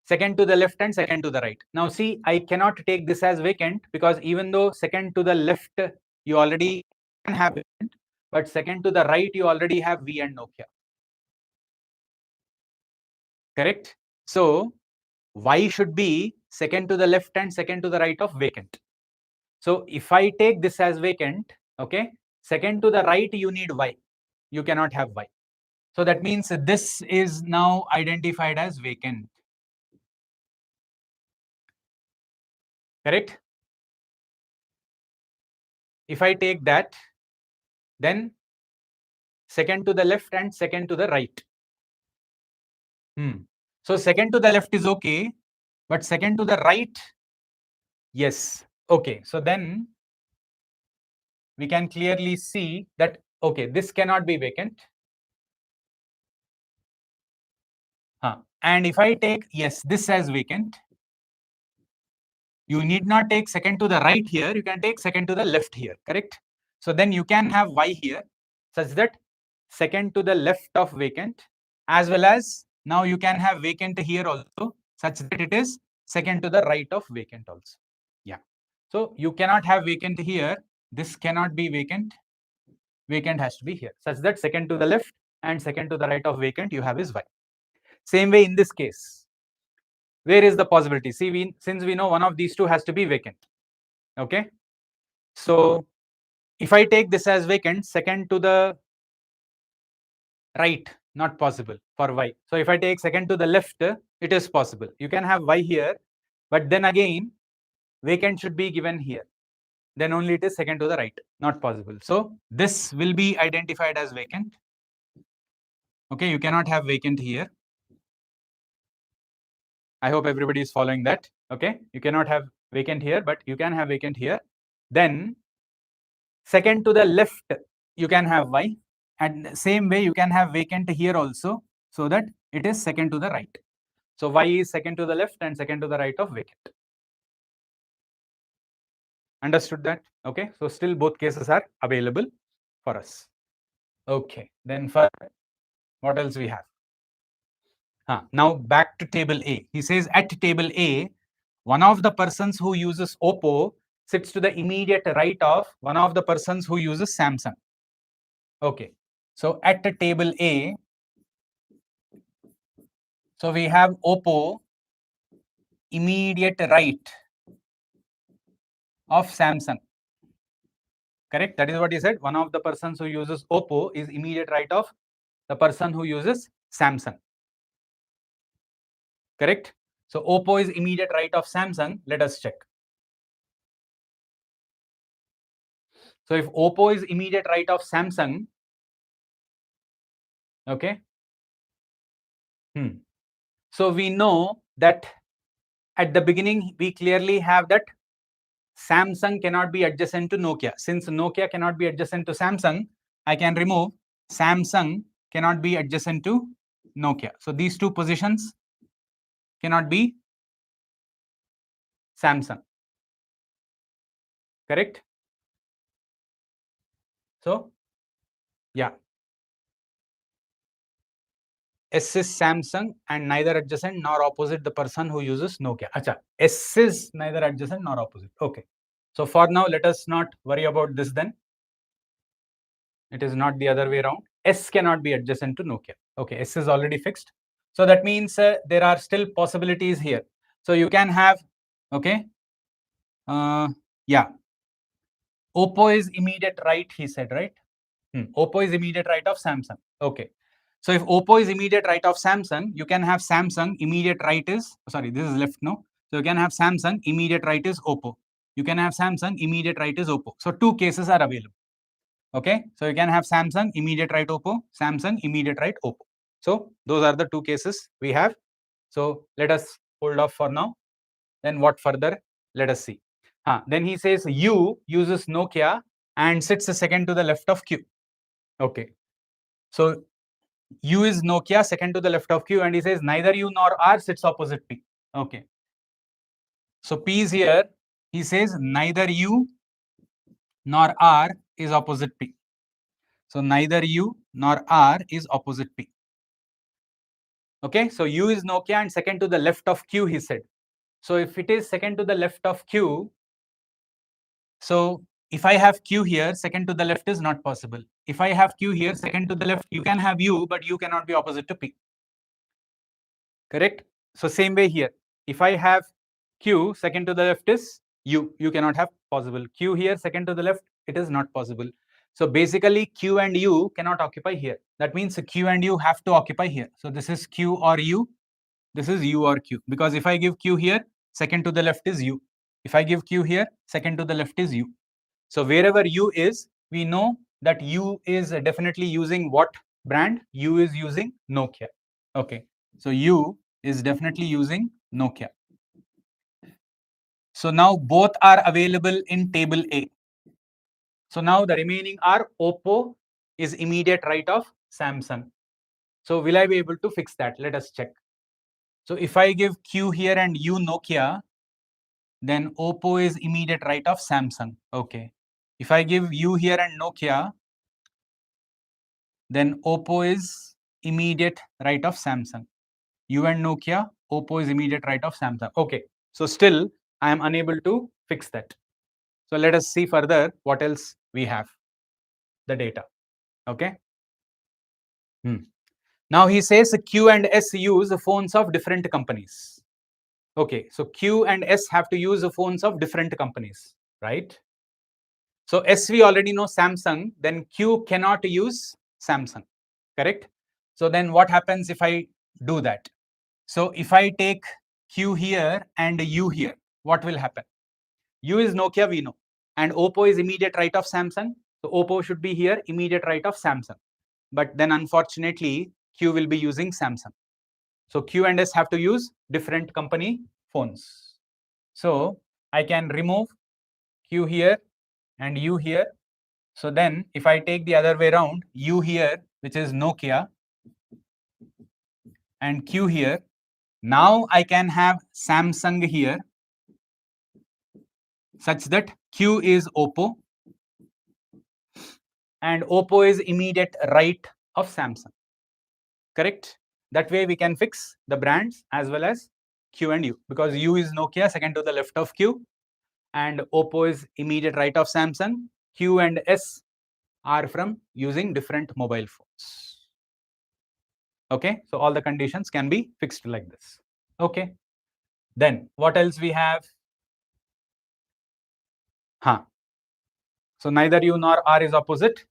second to the left and second to the right. Now see, I cannot take this as vacant, because even though second to the left you already can have vacant, but second to the right you already have V and Nokia. Correct? So Y should be second to the left and second to the right of vacant. So if I take this as vacant, okay, second to the right you need Y. You cannot have Y. So that means this is now identified as vacant. Correct? If I take that, then second to the left and second to the right. So second to the left is okay, but second to the right, yes. Okay, so then we can clearly see that, okay, this cannot be vacant. And if I take, yes, this as vacant, you need not take second to the right here, you can take second to the left here, correct? So then you can have Y here, such that second to the left of vacant, as well as now you can have vacant here also, such that it is second to the right of vacant also. Yeah. So you cannot have vacant here, this cannot be vacant, vacant has to be here, such that second to the left and second to the right of vacant you have is Y. Same way in this case, where is the possibility? See, since we know one of these two has to be vacant, okay? So if I take this as vacant, second to the right, not possible for Y. So if I take second to the left, it is possible. You can have Y here, but then again, vacant should be given here. Then only it is second to the right, not possible. So this will be identified as vacant. Okay, you cannot have vacant here. I hope everybody is following that. Okay, you cannot have vacant here, but you can have vacant here. Then second to the left, you can have Y. And same way, you can have vacant here also, so that it is second to the right. So Y is second to the left and second to the right of vacant. Understood that? Okay, so still both cases are available for us. Okay, then for what else we have? Now back to table A. He says at table A, one of the persons who uses Oppo sits to the immediate right of one of the persons who uses Samsung. Okay, so at the table A, so we have Oppo immediate right of Samsung. Correct? That is what he said. One of the persons who uses Oppo is immediate right of the person who uses Samsung. Correct? So Oppo is immediate right of Samsung. Let us check. So if Oppo is immediate right of Samsung, okay. So we know that at the beginning we clearly have that Samsung cannot be adjacent to Nokia. Since Nokia cannot be adjacent to Samsung, I can remove Samsung cannot be adjacent to Nokia. So these two positions cannot be Samsung. Correct? So, yeah. S is Samsung and neither adjacent nor opposite the person who uses Nokia. Acha, S is neither adjacent nor opposite. Okay. So for now, let us not worry about this then. It is not the other way around. S cannot be adjacent to Nokia. Okay, S is already fixed. So that means there are still possibilities here. So you can have, okay, yeah. Oppo is immediate right, he said, right? Oppo is immediate right of Samsung. Okay. So if Oppo is immediate right of Samsung, you can have Samsung immediate right is, sorry, this is left, no? So you can have Samsung immediate right is Oppo. You can have Samsung immediate right is Oppo. So two cases are available. Okay. So you can have Samsung immediate right Oppo, Samsung immediate right Oppo. So those are the two cases we have. So let us hold off for now. Then what further? Let us see. Then he says U uses Nokia and sits a second to the left of Q. Okay. So U is Nokia, second to the left of Q, and he says neither U nor R sits opposite P. Okay. So P is here. He says neither U nor R is opposite P. So neither U nor R is opposite P. Okay. So U is Nokia and second to the left of Q, he said. So if it is second to the left of Q, so if I have Q here, second to the left is not possible. If I have Q here, second to the left, you can have U, but U cannot be opposite to P. Correct? So same way here. If I have Q, second to the left is U. You cannot have possible. Q here, second to the left, it is not possible. So basically Q and U cannot occupy here. That means Q and U have to occupy here. So this is Q or U. This is U or Q. Because if I give Q here, second to the left is U. If I give Q here, second to the left is U. So wherever U is, we know that U is definitely using what brand? U is using Nokia. Okay. So U is definitely using Nokia. So now both are available in table A. So now the remaining are Oppo is immediate right of Samsung. So will I be able to fix that? Let us check. So if I give Q here and U Nokia, then Oppo is immediate right of Samsung. Okay. If I give U here and Nokia, then Oppo is immediate right of Samsung. U and Nokia, Oppo is immediate right of Samsung. Okay. So still I am unable to fix that. So let us see further what else we have. The data. Okay. Now he says Q and S use phones of different companies. Okay. So Q and S have to use phones of different companies, right? So S we already know Samsung, then Q cannot use Samsung, correct? So then what happens if I do that? So if I take Q here and U here, what will happen? U is Nokia, we know, and Oppo is immediate right of Samsung. So Oppo should be here, immediate right of Samsung. But then unfortunately, Q will be using Samsung. So Q and S have to use different company phones. So I can remove Q here and U here. So then if I take the other way around, U here, which is Nokia, and Q here, now I can have Samsung here such that Q is Oppo and Oppo is immediate right of Samsung. Correct? That way we can fix the brands as well as Q and U, because U is Nokia, second to the left of Q, and Oppo is immediate right of Samsung. Q and S are from using different mobile phones. Okay, so all the conditions can be fixed like this. Okay, then what else we have? So neither U nor R is opposite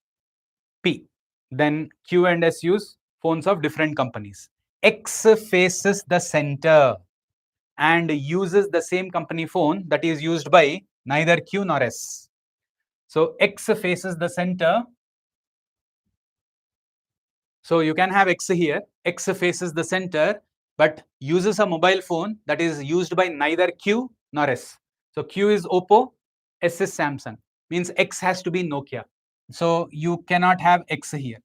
P. Then Q and S use phones of different companies. X faces the center and uses the same company phone that is used by neither Q nor S. So X faces the center. So you can have X here. X faces the center, but uses a mobile phone that is used by neither Q nor S. So Q is Oppo, S is Samsung. Means X has to be Nokia. So you cannot have X here.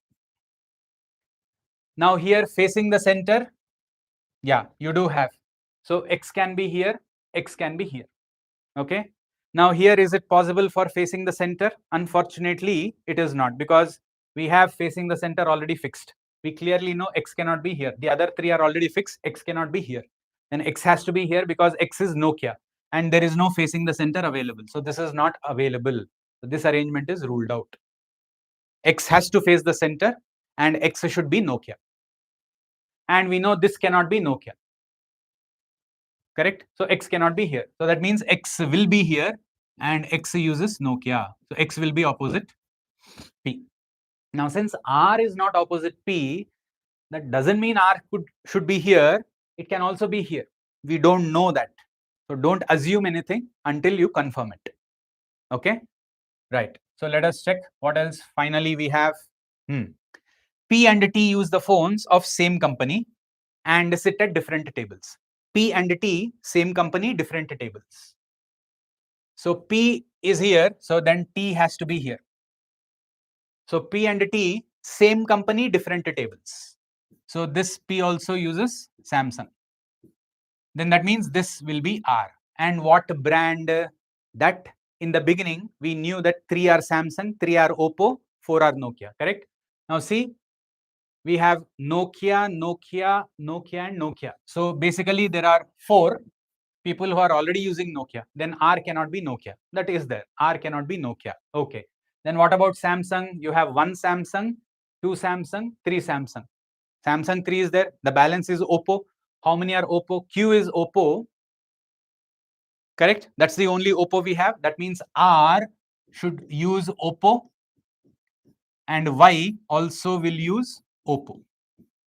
Now here facing the center, yeah, you do have. So X can be here, X can be here. Okay. Now here, is it possible for facing the center? Unfortunately, it is not, because we have facing the center already fixed. We clearly know X cannot be here. The other three are already fixed. X cannot be here. Then X has to be here because X is Nokia and there is no facing the center available. So this is not available. So this arrangement is ruled out. X has to face the center and X should be Nokia. And we know this cannot be Nokia. Correct? So X cannot be here. So that means X will be here and X uses Nokia. So X will be opposite P. Now, since R is not opposite P, that doesn't mean R should be here. It can also be here. We don't know that. So don't assume anything until you confirm it. Okay? Right. So let us check what else finally we have. P and T use the phones of same company and sit at different tables. P and T, same company, different tables. So P is here, so then T has to be here. So P and T, same company, different tables. So this P also uses Samsung. Then that means this will be R. And what brand? That in the beginning, we knew that 3 are Samsung, 3 are Oppo, 4 are Nokia, correct? Now see, we have Nokia, Nokia, Nokia, and Nokia. So basically, there are 4 people who are already using Nokia. Then R cannot be Nokia. That is there. R cannot be Nokia. Okay. Then what about Samsung? You have 1 Samsung, 2 Samsung, 3 Samsung. Samsung 3 is there. The balance is Oppo. How many are Oppo? Q is Oppo. Correct? That's the only Oppo we have. That means R should use Oppo and Y also will use Oppo.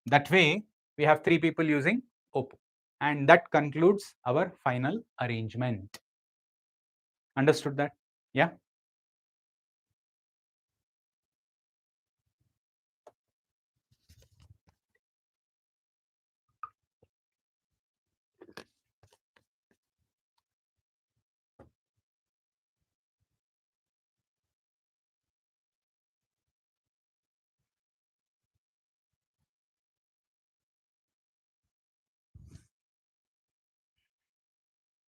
That way, we have 3 people using Oppo. And that concludes our final arrangement. Understood that? Yeah.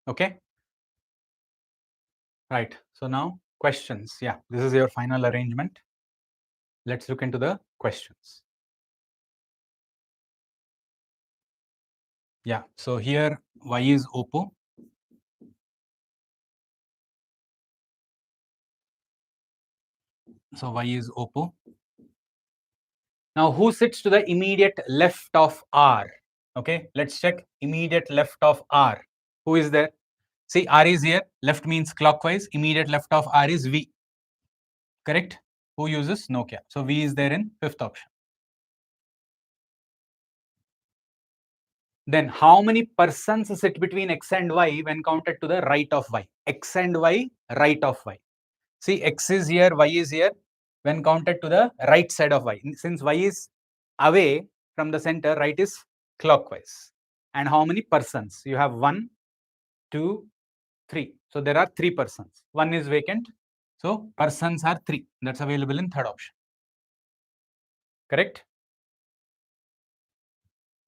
Okay. Right. So now questions. Yeah, this is your final arrangement. Let's look into the questions. Yeah. So here Y is Oppo. So Y is Oppo. Now who sits to the immediate left of R? Okay. Let's check immediate left of R. Who is there? See, R is here. Left means clockwise. Immediate left of R is V. Correct? Who uses Nokia? So V is there in 5th option. Then how many persons sit between X and Y when counted to the right of Y? X and Y, right of Y. See, X is here, Y is here. When counted to the right side of Y. Since Y is away from the center, right is clockwise. And how many persons? You have 1, 2, 3. So there are 3 persons. 1 is vacant. So persons are 3. That's available in 3rd option. Correct?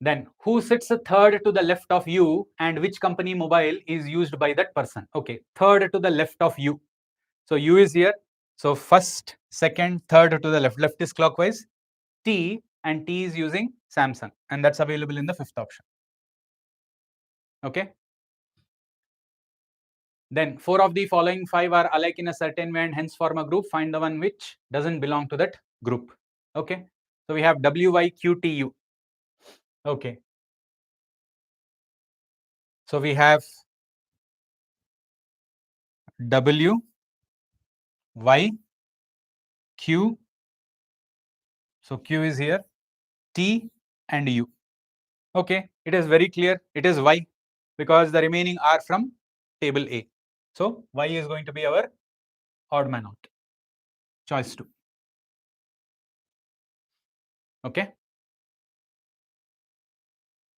Then who sits third to the left of you and which company mobile is used by that person? Okay, third to the left of you. So U is here. So first, second, third to the left. Left is clockwise. T and T is using Samsung and that's available in the 5th option. Okay. Then 4 of the following 5 are alike in a certain way and hence form a group. Find the one which doesn't belong to that group. Okay. So we have W, Y, Q, T, U. Okay. So we have W, Y, Q. So Q is here, T and U. Okay, it is very clear. It is Y because the remaining are from table A. So Y is going to be our odd man out. choice 2. Okay.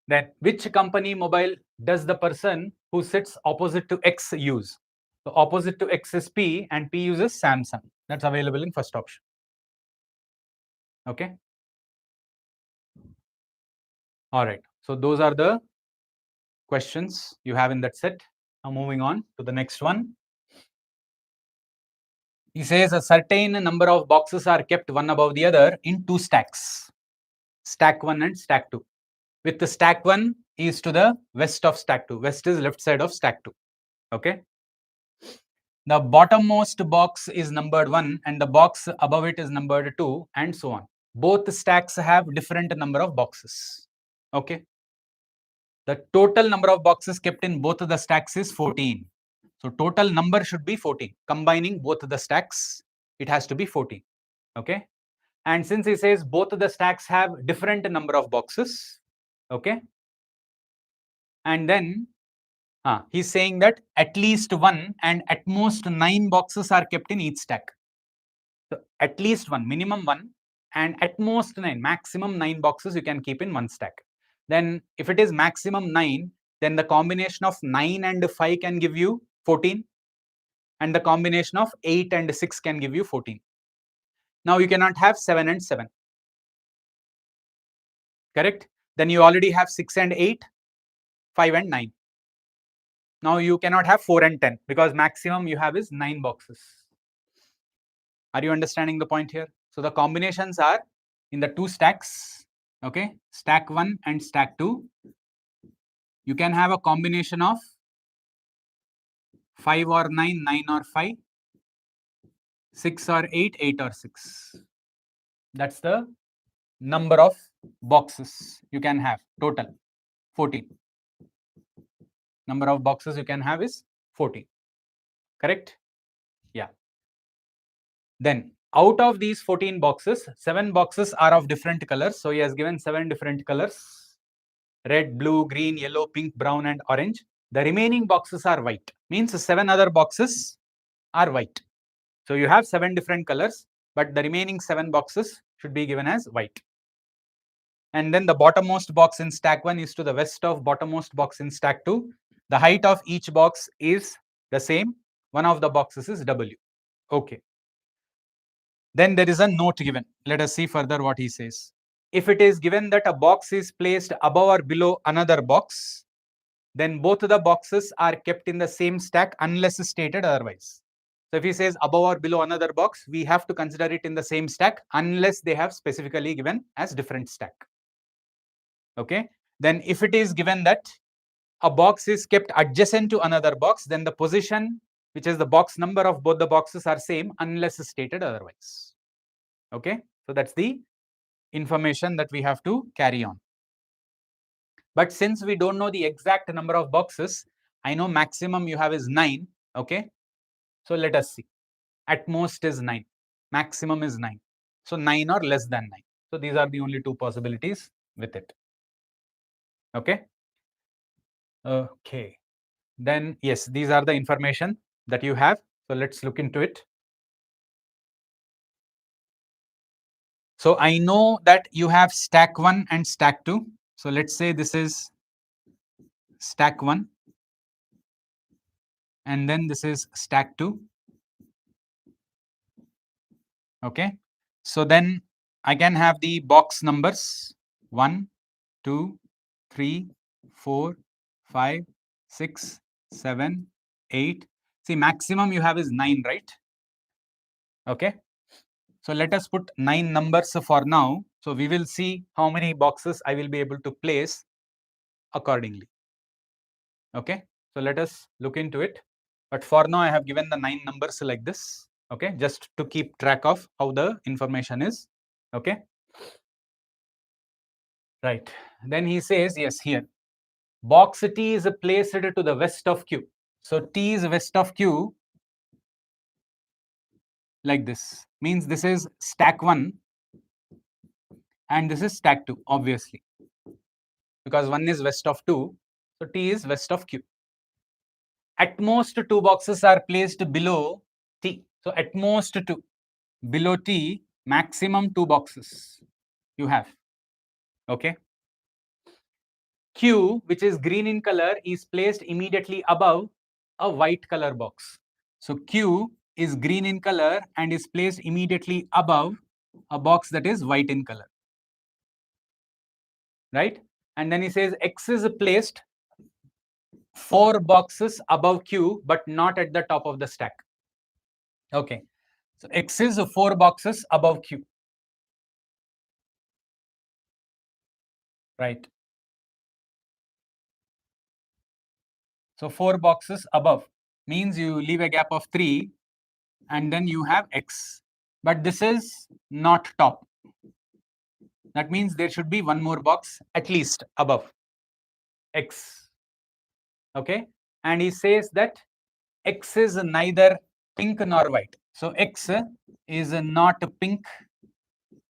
Then which company mobile does the person who sits opposite to X use? So opposite to X is P and P uses Samsung. That's available in first option. Okay. All right. So those are the questions you have in that set. Now moving on to the next one. He says a certain number of boxes are kept one above the other in 2 stacks. Stack 1 and stack 2. With the stack 1 is to the west of stack 2. West is left side of stack 2. Okay. The bottommost box is numbered 1 and the box above it is numbered 2 and so on. Both stacks have different number of boxes. Okay. The total number of boxes kept in both of the stacks is 14. So total number should be 14. Combining both the stacks, it has to be 14. Okay. And since he says both of the stacks have different number of boxes, okay. And then he's saying that at least 1 and at most 9 boxes are kept in each stack. So at least 1, minimum 1, and at most 9, maximum 9 boxes you can keep in one stack. Then if it is maximum 9, then the combination of 9 and 5 can give you 14, and the combination of 8 and 6 can give you 14. Now you cannot have 7 and 7. Correct? Then you already have 6 and 8, 5 and 9. Now you cannot have 4 and 10 because maximum you have is 9 boxes. Are you understanding the point here? So the combinations are in the 2 stacks, okay, stack 1 and stack 2. You can have a combination of 5 or 9, 9 or 5, 6 or 8, 8 or 6. That's the number of boxes you can have total, 14. Number of boxes you can have is 14. Correct? Yeah. Then out of these 14 boxes, 7 boxes are of different colors. So he has given 7 different colors: red, blue, green, yellow, pink, brown, and orange. The remaining boxes are white. Means 7 other boxes are white. So you have 7 different colors, but the remaining 7 boxes should be given as white. And then the bottommost box in stack 1 is to the west of bottommost box in stack 2. The height of each box is the same. One of the boxes is W. Okay. Then there is a note given. Let us see further what he says. If it is given that a box is placed above or below another box, then both of the boxes are kept in the same stack unless stated otherwise. So if he says above or below another box, we have to consider it in the same stack unless they have specifically given as different stack. Okay. Then if it is given that a box is kept adjacent to another box, then the position, which is the box number of both the boxes, are same unless stated otherwise. Okay. So that's the information that we have to carry on. But since we don't know the exact number of boxes, I know maximum you have is 9. Okay. So let us see. At most is 9. Maximum is 9. So 9 or less than 9. So these are the only 2 possibilities with it. Okay. Okay. Then yes, these are the information that you have. So let's look into it. So I know that you have stack 1 and stack 2. So let's say this is stack 1 and then this is stack 2. Okay. So then I can have the box numbers 1, 2, 3, 4, 5, 6, 7, 8. See, maximum you have is 9, right? Okay. So let us put 9 numbers for now. So we will see how many boxes I will be able to place accordingly. Okay. So let us look into it. But for now, I have given the 9 numbers like this. Okay. Just to keep track of how the information is. Okay. Right. Then he says, yes, here. Box T is placed to the west of Q. So T is west of Q like this. Means this is stack 1 and this is stack 2, obviously. Because 1 is west of 2. So T is west of Q. At most 2 boxes are placed below T. So at most 2. below T, maximum 2 boxes you have. Okay. Q, which is green in color, is placed immediately above a white color box. So Q is green in color and is placed immediately above a box that is white in color. Right? And then he says X is placed 4 boxes above Q, but not at the top of the stack. Okay. So X is 4 boxes above Q. Right. So 4 boxes above means you leave a gap of 3 and then you have X. But this is not top. That means there should be one more box at least above X. Okay. And he says that X is neither pink nor white. So X is not pink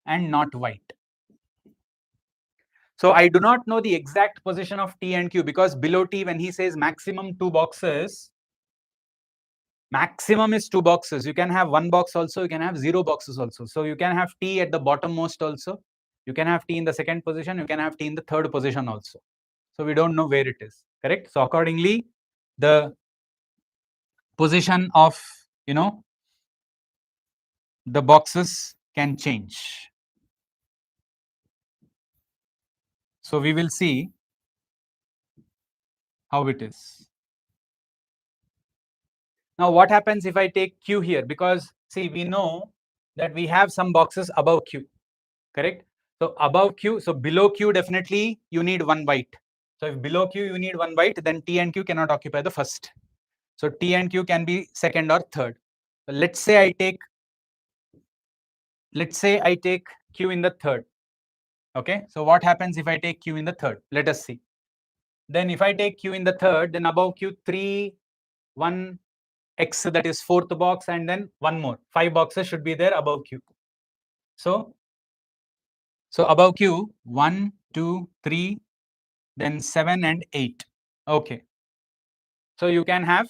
and not white. So I do not know the exact position of T and Q because below T, when he says maximum 2 boxes, maximum is 2 boxes. You can have 1 box also, you can have 0 boxes also. So you can have T at the bottom most also. You can have T in the second position, you can have T in the third position also. So we don't know where it is, correct? So accordingly, the position of, the boxes can change. So we will see how it is. Now what happens if I take Q here? Because see, we know that we have some boxes above Q, correct? So above Q, so below Q definitely you need 1 white. So if below Q you need 1 white, then T and Q cannot occupy the first. So T and Q can be second or third. So let's say I take Q in the third. Okay, so what happens if I take Q in the third? Let us see. Then if I take Q in the third, then above Q 3, 1, X, that is 4th box, and then 1 more. 5 boxes should be there above Q. So above Q, 1, 2, 3, then 7 and 8. Okay. So you can have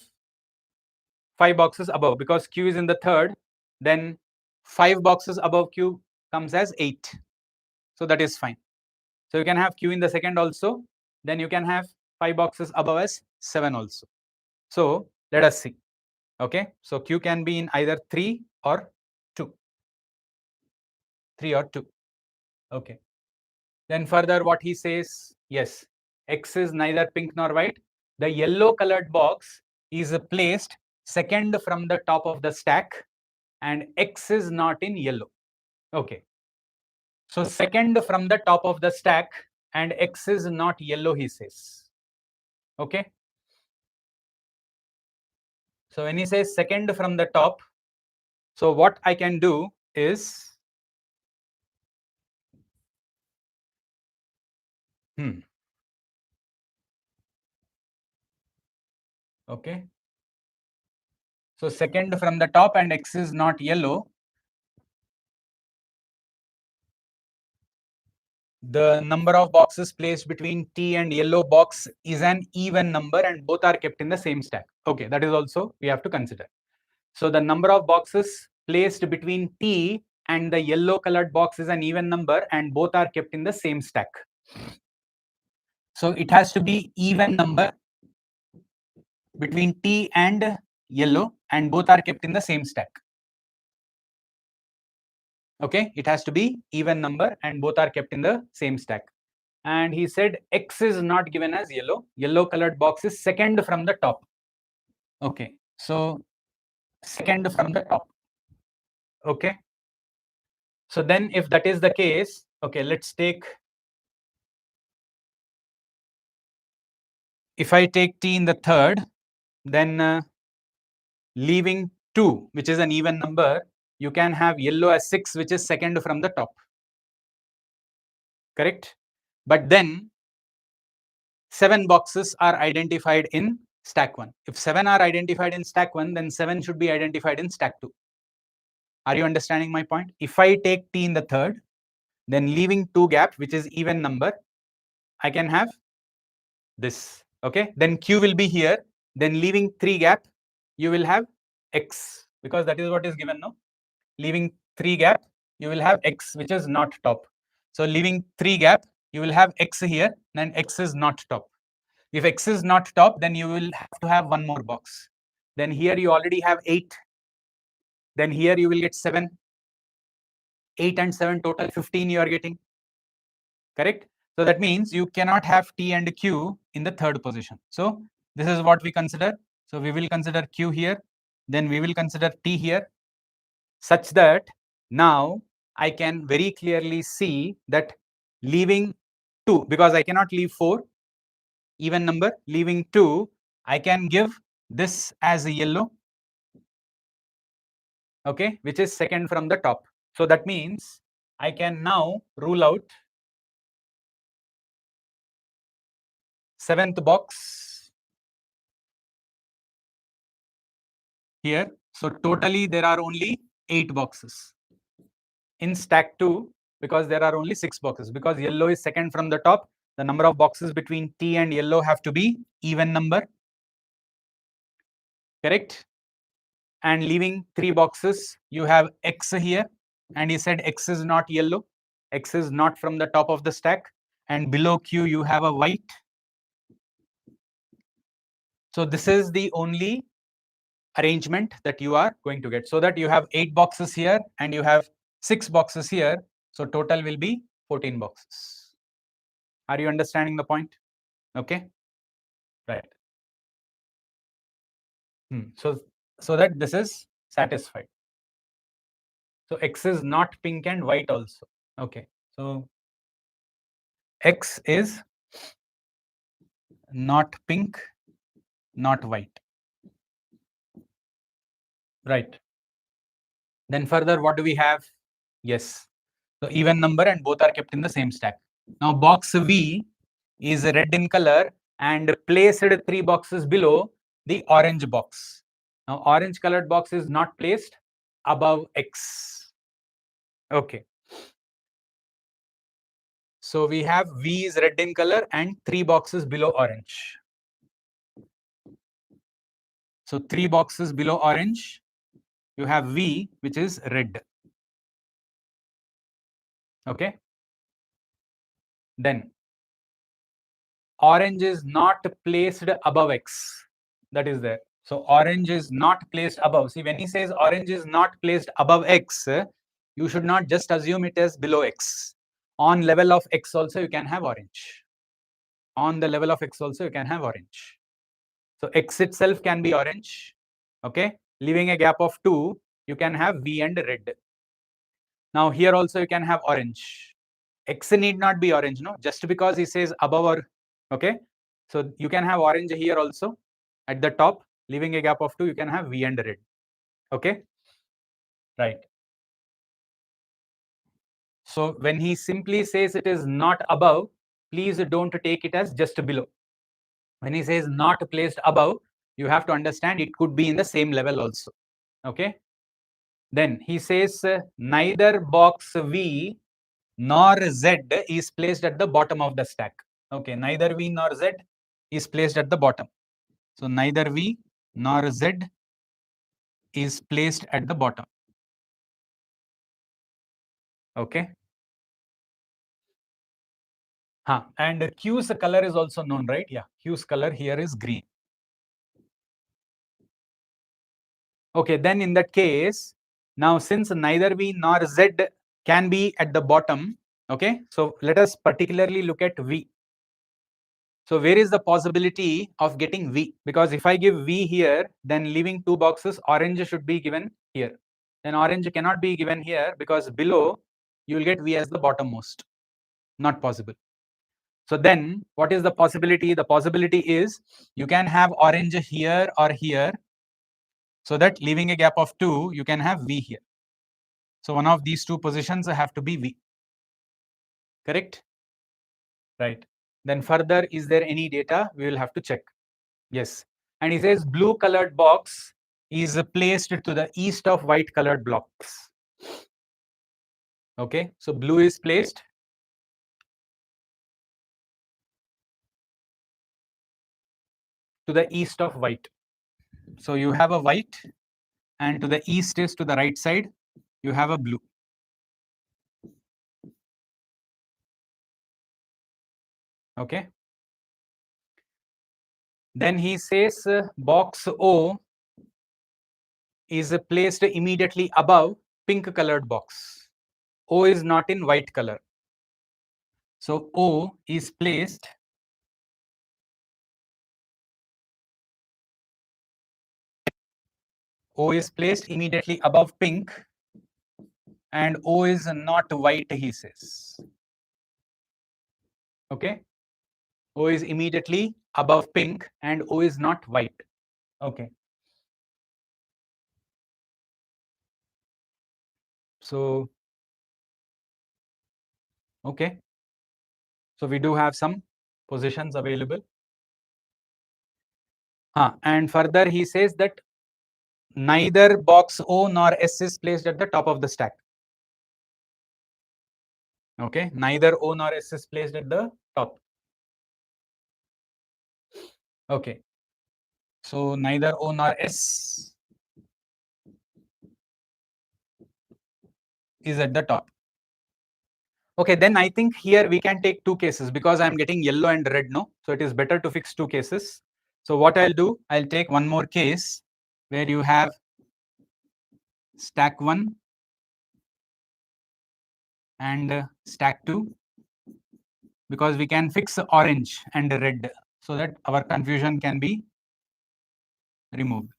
5 boxes above because Q is in the third, then 5 boxes above Q comes as 8. So that is fine. So you can have Q in the second also, then you can have 5 boxes above as 7 also. So let us see. Okay, so Q can be in either 3 or 2. 3 or 2. Okay. Then further what he says, yes, X is neither pink nor white. The yellow colored box is placed second from the top of the stack and X is not in yellow. Okay. So second from the top of the stack and X is not yellow, he says. Okay. So when he says second from the top, so what I can do is, okay. So second from the top and X is not yellow. The number of boxes placed between T and yellow box is an even number and both are kept in the same stack. Okay, that is also we have to consider. So the number of boxes placed between T and the yellow colored box is an even number and both are kept in the same stack. So it has to be even number between T and yellow and both are kept in the same stack. Okay, it has to be even number and both are kept in the same stack. And he said X is not given as yellow. Yellow colored box is second from the top. Okay, so second from the top. Okay. So then if that is the case, okay, let's take, if I take T in the third, then leaving 2, which is an even number, you can have yellow as 6, which is second from the top. Correct? But then 7 boxes are identified in stack 1. If 7 are identified in stack 1, then 7 should be identified in stack 2. Are you understanding my point? If I take T in the third, then leaving 2 gap, which is even number, I can have this. Okay, then Q will be here. Then leaving 3 gap, you will have X, because that is what is given now. Leaving 3 gap, you will have X, which is not top. So leaving 3 gap, you will have X here, and X is not top. If X is not top, then you will have to have one more box. Then here you already have 8. Then here you will get 7. 8 and 7 total 15 you are getting. Correct? So that means you cannot have T and Q in the third position. So this is what we consider. So we will consider Q here. Then we will consider T here, such that now I can very clearly see that leaving 2, because I cannot leave 4, even number, leaving 2, I can give this as a yellow, okay, which is second from the top. So that means I can now rule out 7th box here. So totally there are only 8 boxes in stack 2, because there are only 6 boxes, because yellow is second from the top. The number of boxes between T and yellow have to be even number. Correct? And leaving 3 boxes, you have X here, and he said X is not yellow. X is not from the top of the stack, and below Q you have a white. So this is the only arrangement that you are going to get, so that you have 8 boxes here and you have 6 boxes here. So total will be 14 boxes. Are you understanding the point? Okay, right. So that this is satisfied. So X is not pink and white also. Okay, so X is not pink, not white. Right. Then further, what do we have? Yes. So even number, and both are kept in the same stack. Now box V is red in color and placed 3 boxes below the orange box. Now orange colored box is not placed above X. Okay. So we have V is red in color and 3 boxes below orange. So 3 boxes below orange, you have V, which is red. Okay. Then orange is not placed above X. That is there. So orange is not placed above. See, when he says orange is not placed above X, you should not just assume it is below X. On level of X also you can have orange. On the level of X also you can have orange. So X itself can be orange. Okay. Leaving a gap of 2, you can have V and red. Now here also you can have orange. X need not be orange, no? Just because he says above or, okay. So you can have orange here also at the top, leaving a gap of 2, you can have V and red. Okay. Right. So when he simply says it is not above, please don't take it as just below. When he says not placed above, you have to understand it could be in the same level also. Okay. Then he says neither box V nor Z is placed at the bottom of the stack. Okay, neither V nor Z is placed at the bottom. So neither V nor Z is placed at the bottom. Okay. And Q's color is also known, right? Yeah, Q's color here is green. Okay, then in that case, now since neither V nor Z can be at the bottom, okay, so let us particularly look at V. So where is the possibility of getting V? Because if I give V here, then leaving 2 boxes, orange should be given here. Then orange cannot be given here because below you will get V as the bottommost. Not possible. So then what is the possibility? The possibility is you can have orange here or here, so that leaving a gap of 2, you can have V here. So one of these 2 positions have to be V. Correct? Right. Then further, is there any data? We will have to check. Yes. And he says blue colored box is placed to the east of white colored blocks. Okay. So blue is placed to the east of white. So you have a white, and to the east is to the right side. you have a blue. Okay. Then he says box O is placed immediately above pink colored box. O is not in white color. So O is placed immediately above pink, and O is not white, he says. Okay. O is immediately above pink and O is not white. Okay. So, okay. So we do have some positions available. And further he says that neither box O nor S is placed at the top of the stack. Okay, neither O nor S is placed at the top. Okay, so neither O nor S is at the top. Okay, then I think here we can take two cases because I'm getting yellow and red, no? So it is better to fix two cases. So what I'll do, I'll take one more case where you have stack 1 and stack 2, because we can fix orange and red so that our confusion can be removed.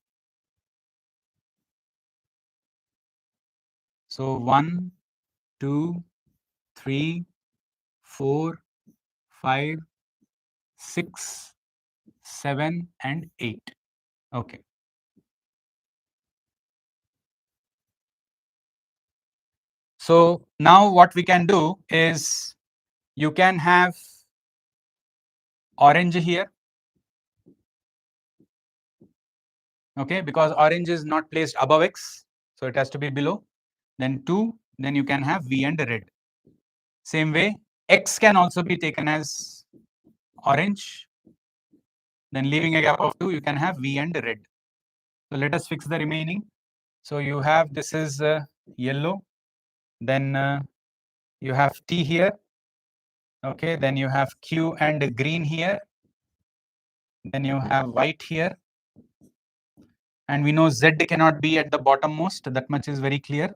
So 1, 2, 3, 4, 5, 6, 7, and 8. Okay. So now what we can do is you can have orange here. Okay, because orange is not placed above X, so it has to be below. Then 2, then you can have V and red. Same way, X can also be taken as orange. Then leaving a gap of 2, you can have V and red. So let us fix the remaining. So you have, this is yellow. Then you have T here. Okay, then you have Q and green here. Then you have white here. And we know Z cannot be at the bottommost. That much is very clear.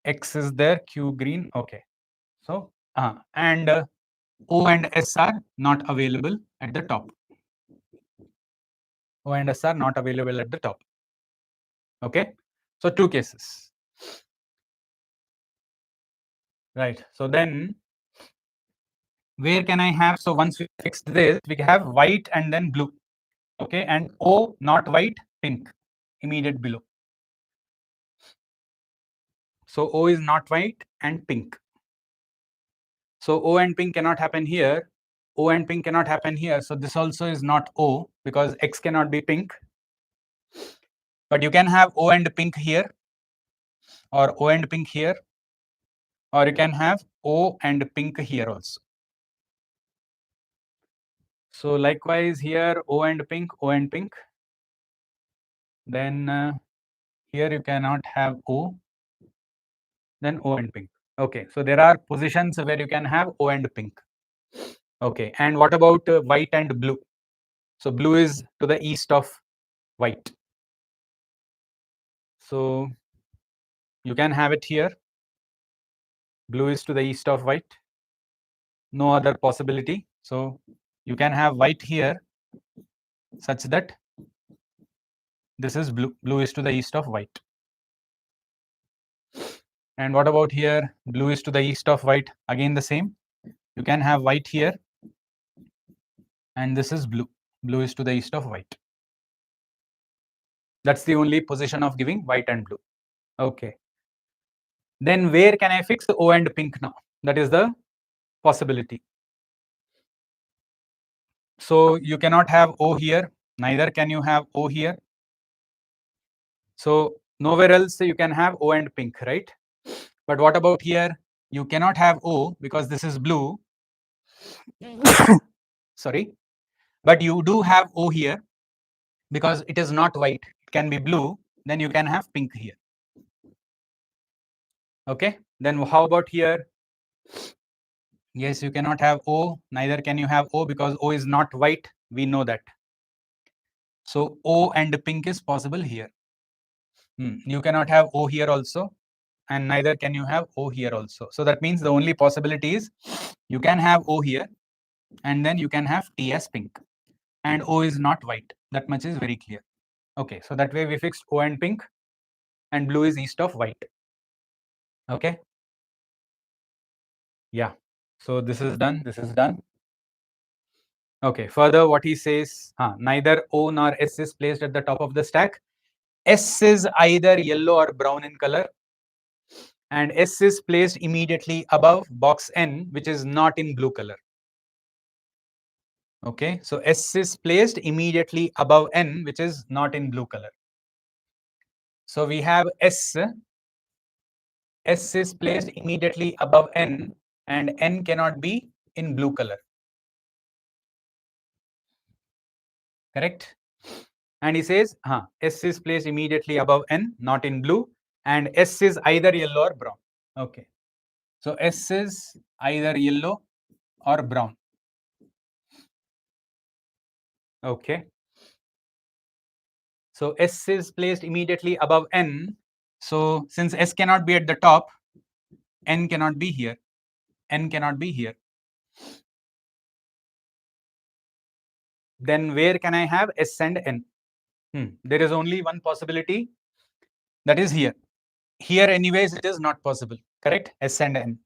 X is there, Q green. Okay. So, and O and S are not available at the top. O and S are not available at the top. Okay. So, two cases. Right. So, then where can I have? So, once we fixed this, we have white and then blue. Okay. And O not white, pink, immediate below. So, O is not white and pink. So, O and pink cannot happen here. O and pink cannot happen here. So, this also is not O because X cannot be pink. But you can have O and pink here, or O and pink here, or you can have O and pink here also. So, likewise here O and pink, O and pink. Then here you cannot have O, then O and pink. Okay, so there are positions where you can have O and pink. Okay, and what about white and blue? So blue is to the east of white. So you can have it here. Blue is to the east of white. No other possibility. So you can have white here such that this is blue. Blue is to the east of white. And what about here? Blue is to the east of white. Again the same. You can have white here. And this is blue. Blue is to the east of white. That's the only position of giving white and blue. Okay. Then where can I fix O and pink now? That is the possibility. So you cannot have O here. Neither can you have O here. So nowhere else you can have O and pink, right? But what about here? You cannot have O because this is blue. Sorry. But you do have O here because it is not white. It can be blue. Then you can have pink here. Okay, then how about here? Yes, you cannot have O, neither can you have O because O is not white. We know that. So O and pink is possible here. You cannot have O here also, and neither can you have O here also. So that means the only possibility is you can have O here, and then you can have T as pink, and O is not white. That much is very clear. Okay, so that way we fixed O and pink, and blue is east of white. Okay. Yeah. So this is done. This is done. Okay. Further, what he says, neither O nor S is placed at the top of the stack. S is either yellow or brown in color, and S is placed immediately above box N, which is not in blue color. Okay, so S is placed immediately above N, which is not in blue color. So we have S. S is placed immediately above N, and N cannot be in blue color. Correct? And he says, S is placed immediately above N, not in blue, and S is either yellow or brown. Okay. So S is either yellow or brown. Okay. So S is placed immediately above N. So since S cannot be at the top, N cannot be here. N cannot be here. Then where can I have S and N? There is only one possibility, that is here. Here anyways it is not possible, correct? S and N.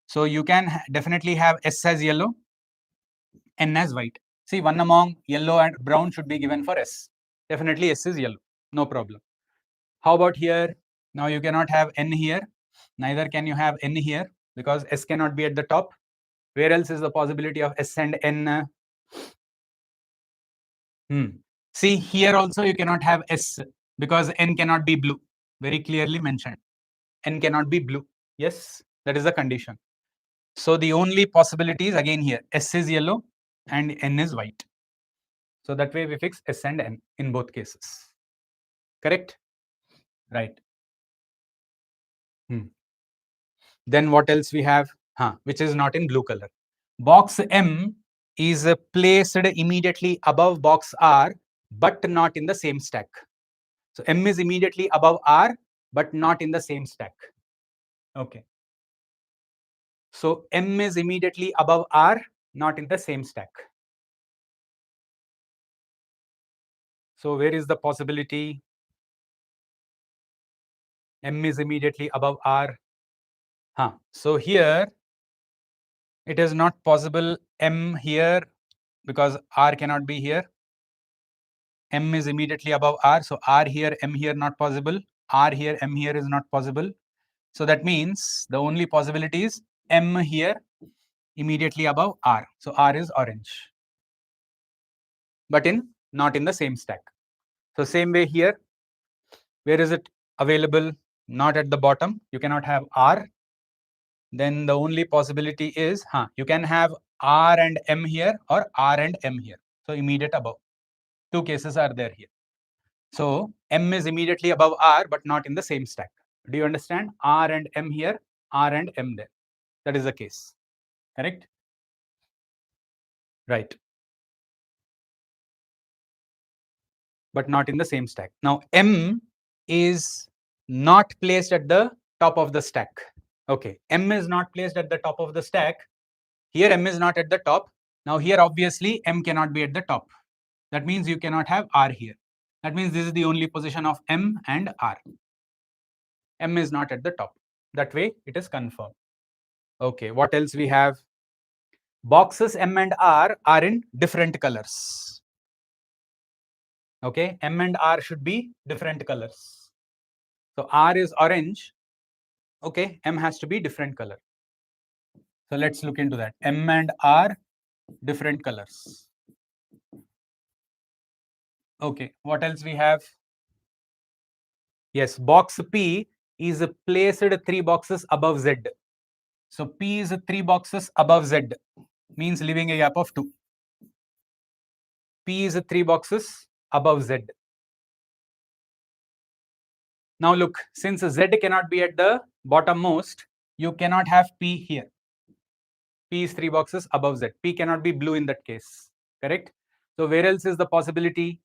So you can definitely have S as yellow, N as white. See, one among yellow and brown should be given for S. Definitely S is yellow, no problem. How about here? Now you cannot have N here, neither can you have N here because S cannot be at the top. Where else is the possibility of S and N? See, here also you cannot have S because N cannot be blue. Very clearly mentioned. N cannot be blue. Yes, that is the condition. So the only possibility is again here. S is yellow and N is white. So that way we fix S and N in both cases. Correct? Right. Then what else we have? Which is not in blue color. Box M is placed immediately above box R, but not in the same stack. So M is immediately above R, but not in the same stack. Okay. So M is immediately above R, not in the same stack. So where is the possibility? M is immediately above R. So here it is not possible M here because R cannot be here. M is immediately above R. So R here, M here not possible. R here, M here is not possible. So that means the only possibility is M here immediately above R. So R is orange. But not in the same stack. So same way here, where is it available? Not at the bottom. You cannot have R. Then the only possibility is, you can have R and M here or R and M here. So immediate above. Two cases are there here. So M is immediately above R, but not in the same stack. Do you understand? R and M here, R and M there. That is the case. Correct? Right. But not in the same stack. Now M is not placed at the top of the stack. Okay, M is not placed at the top of the stack. Here M is not at the top. Now here obviously M cannot be at the top. That means you cannot have R here. That means this is the only position of M and R. M is not at the top. That way it is confirmed. Okay, what else we have? Boxes M and R are in different colors. Okay, M and R should be different colors. So R is orange. Okay, M has to be different color. So let's look into that. M and R, different colors. Okay, what else we have? Yes, box P is placed 3 boxes above Z. So P is 3 boxes above Z, means leaving a gap of 2. P is 3 boxes above Z. Now look, since Z cannot be at the bottommost, you cannot have P here. P is 3 boxes above Z. P cannot be blue in that case, correct? So where else is the possibility?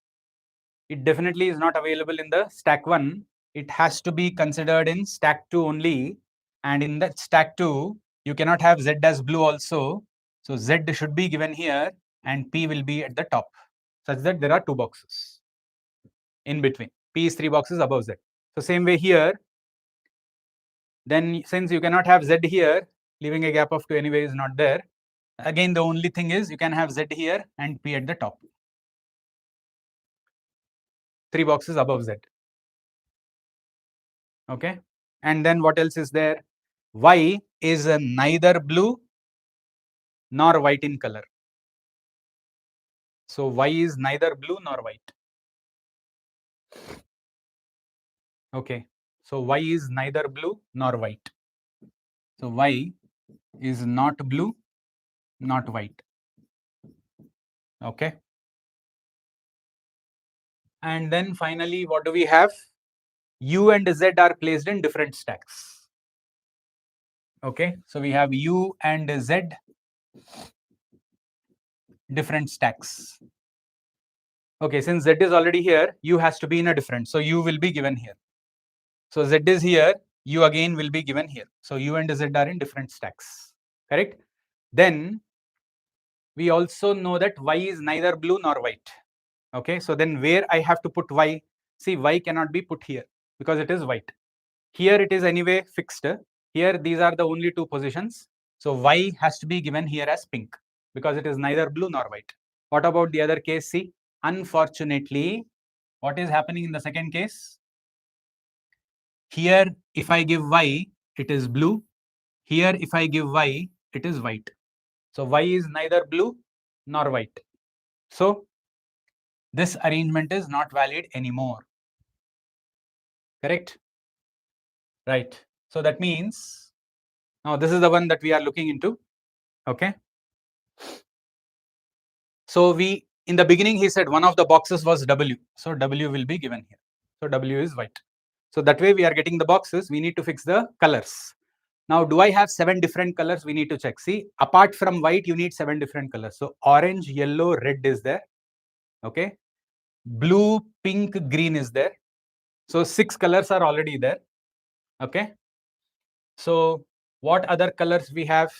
It definitely is not available in the stack 1. It has to be considered in stack 2 only. And in that stack 2, you cannot have Z as blue also. So Z should be given here and P will be at the top, such that there are 2 boxes in between. P is 3 boxes above Z. So same way here, then since you cannot have Z here, leaving a gap of 2 anyway is not there. Again, the only thing is you can have Z here and P at the top. 3 boxes above Z. Okay. And then what else is there? Y is neither blue nor white in color. So Y is neither blue nor white. Okay. So Y is neither blue nor white. So Y is not blue, not white. Okay. And then finally, what do we have? U and Z are placed in different stacks. Okay. So we have U and Z, different stacks. Okay. Since Z is already here, U has to be in a different. So U will be given here. So Z is here, U again will be given here. So U and Z are in different stacks, correct? Then we also know that Y is neither blue nor white. Okay, so then where I have to put Y? See, Y cannot be put here because it is white. Here it is anyway fixed. Here these are the only 2 positions. So Y has to be given here as pink because it is neither blue nor white. What about the other case? See, unfortunately, what is happening in the second case? Here, if I give Y, it is blue. Here, if I give Y, it is white. So Y is neither blue nor white. So this arrangement is not valid anymore. Correct? Right. So that means, now this is the one that we are looking into. Okay. So in the beginning, he said one of the boxes was W. So W will be given here. So W is white. So that way we are getting the boxes. We need to fix the colors. Now, do I have 7 different colors? We need to check. See, apart from white, you need 7 different colors. So orange, yellow, red is there. Okay. Blue, pink, green is there. So 6 colors are already there. Okay. So what other colors we have?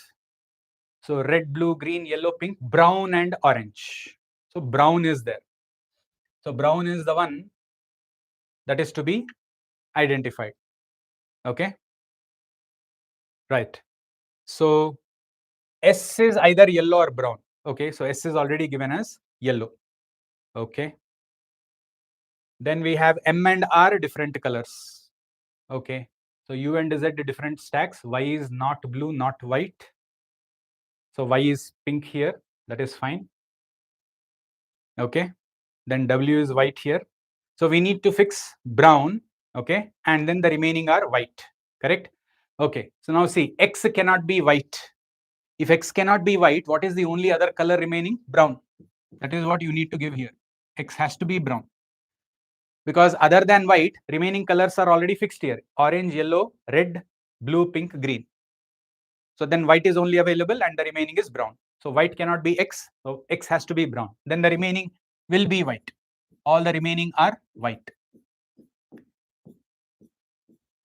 So red, blue, green, yellow, pink, brown, and orange. So brown is there. So brown is the one that is to be identified. Okay. Right. So S is either yellow or brown. Okay. So S is already given as yellow. Okay. Then we have M and R different colors. Okay. So U and Z different stacks. Y is not blue, not white. So Y is pink here. That is fine. Okay. Then W is white here. So we need to fix brown. Okay. And then the remaining are white. Correct? Okay. So now see, X cannot be white. If X cannot be white, what is the only other color remaining? Brown. That is what you need to give here. X has to be brown. Because other than white, remaining colors are already fixed here. Orange, yellow, red, blue, pink, green. So then white is only available and the remaining is brown. So white cannot be X. So X has to be brown. Then the remaining will be white. All the remaining are white.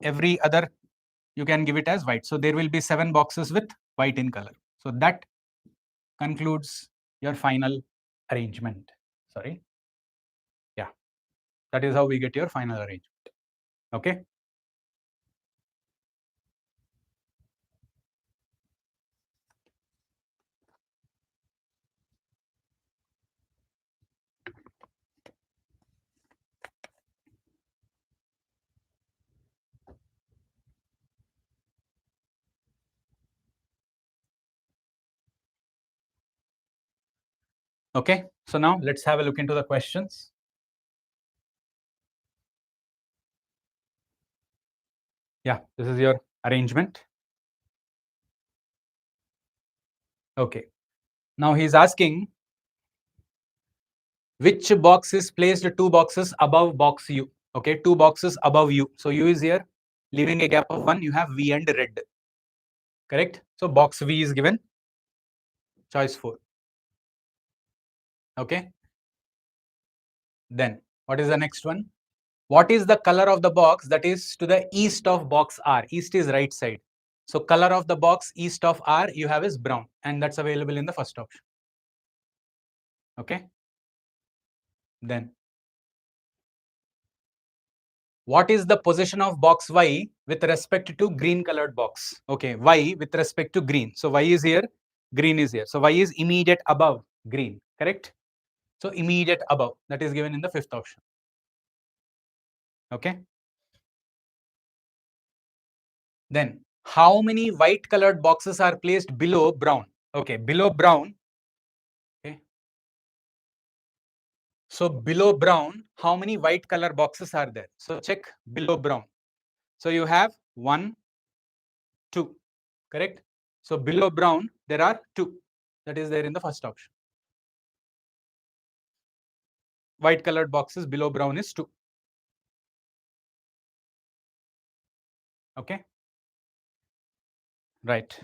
Every other, you can give it as white. So there will be 7 boxes with white in color. So that concludes your final arrangement. Sorry. Yeah. That is how we get your final arrangement. Okay. Okay, so now let's have a look into the questions. Yeah, this is your arrangement. Okay, now he's asking which box is placed 2 boxes above box U. Okay, 2 boxes above U. So U is here, leaving a gap of 1, you have V and red. Correct? So box V is given, choice 4. Okay. Then what is the next one? What is the color of the box that is to the east of box R? East is right side. So color of the box east of R you have is brown, and that's available in the first option. Okay. Then what is the position of box Y with respect to green colored box? Okay, Y with respect to green. So Y is here, green is here. So Y is immediate above green, correct? So immediate above, that is given in the fifth option. Okay. Then how many white colored boxes are placed below brown? Okay, below brown. Okay. So below brown, how many white color boxes are there? So check below brown. So you have 1, 2, correct? So below brown, there are 2. That is there in the first option. White colored boxes below brown is 2. Okay. Right.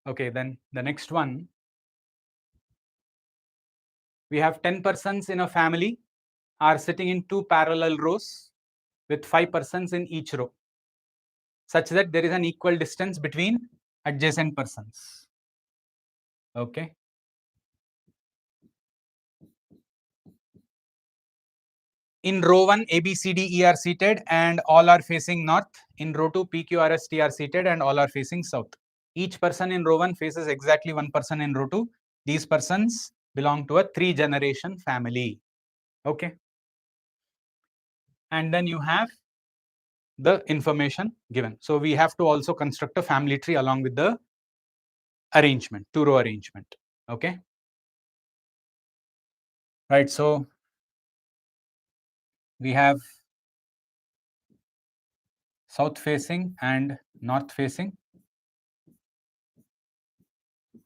Okay, then the next one. We have 10 persons in a family are sitting in 2 parallel rows with 5 persons in each row, such that there is an equal distance between adjacent persons. Okay. In row 1, A, B, C, D, E are seated and all are facing north. In row 2, P, Q, R, S, T are seated and all are facing south. Each person in row 1 faces exactly one person in row 2. These persons belong to a 3-generation family. Okay. And then you have the information given. So we have to also construct a family tree along with the arrangement, 2-row arrangement. Okay. Right. So we have south facing and north facing,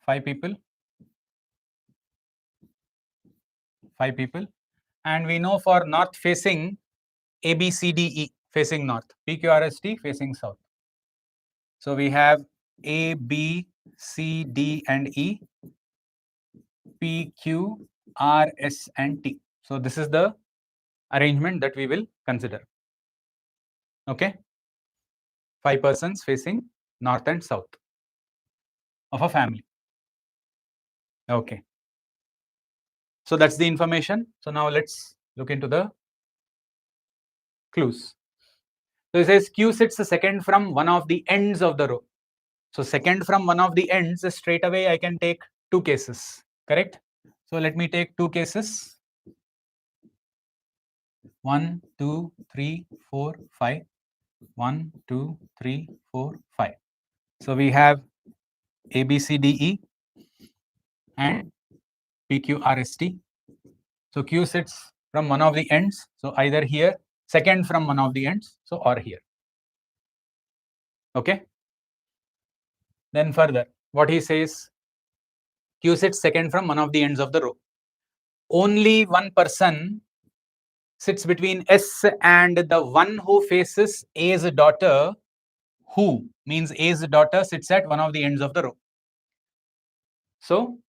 5 people. 5 people. And we know for north facing, A, B, C, D, E facing north, P, Q, R, S, T facing south. So we have A, B, C, D, and E, P, Q, R, S, and T. So this is the arrangement that we will consider. Okay. 5 persons facing north and south of a family. Okay. So that's the information. So now let's look into the clues. So it says Q sits second from one of the ends of the row. So second from one of the ends, straight away I can take 2 cases, correct? So let me take 2 cases. 1, 2, 3, 4, 5. 1, 2, 3, 4, 5. So we have A, B, C, D, E and P, Q, R, S, T. So Q sits from one of the ends. So either here, second from one of the ends, so or here. Okay. Then further, what he says, Q sits second from one of the ends of the row. Only one person sits between S and the one who faces A's daughter, who means A's daughter sits at one of the ends of the row. So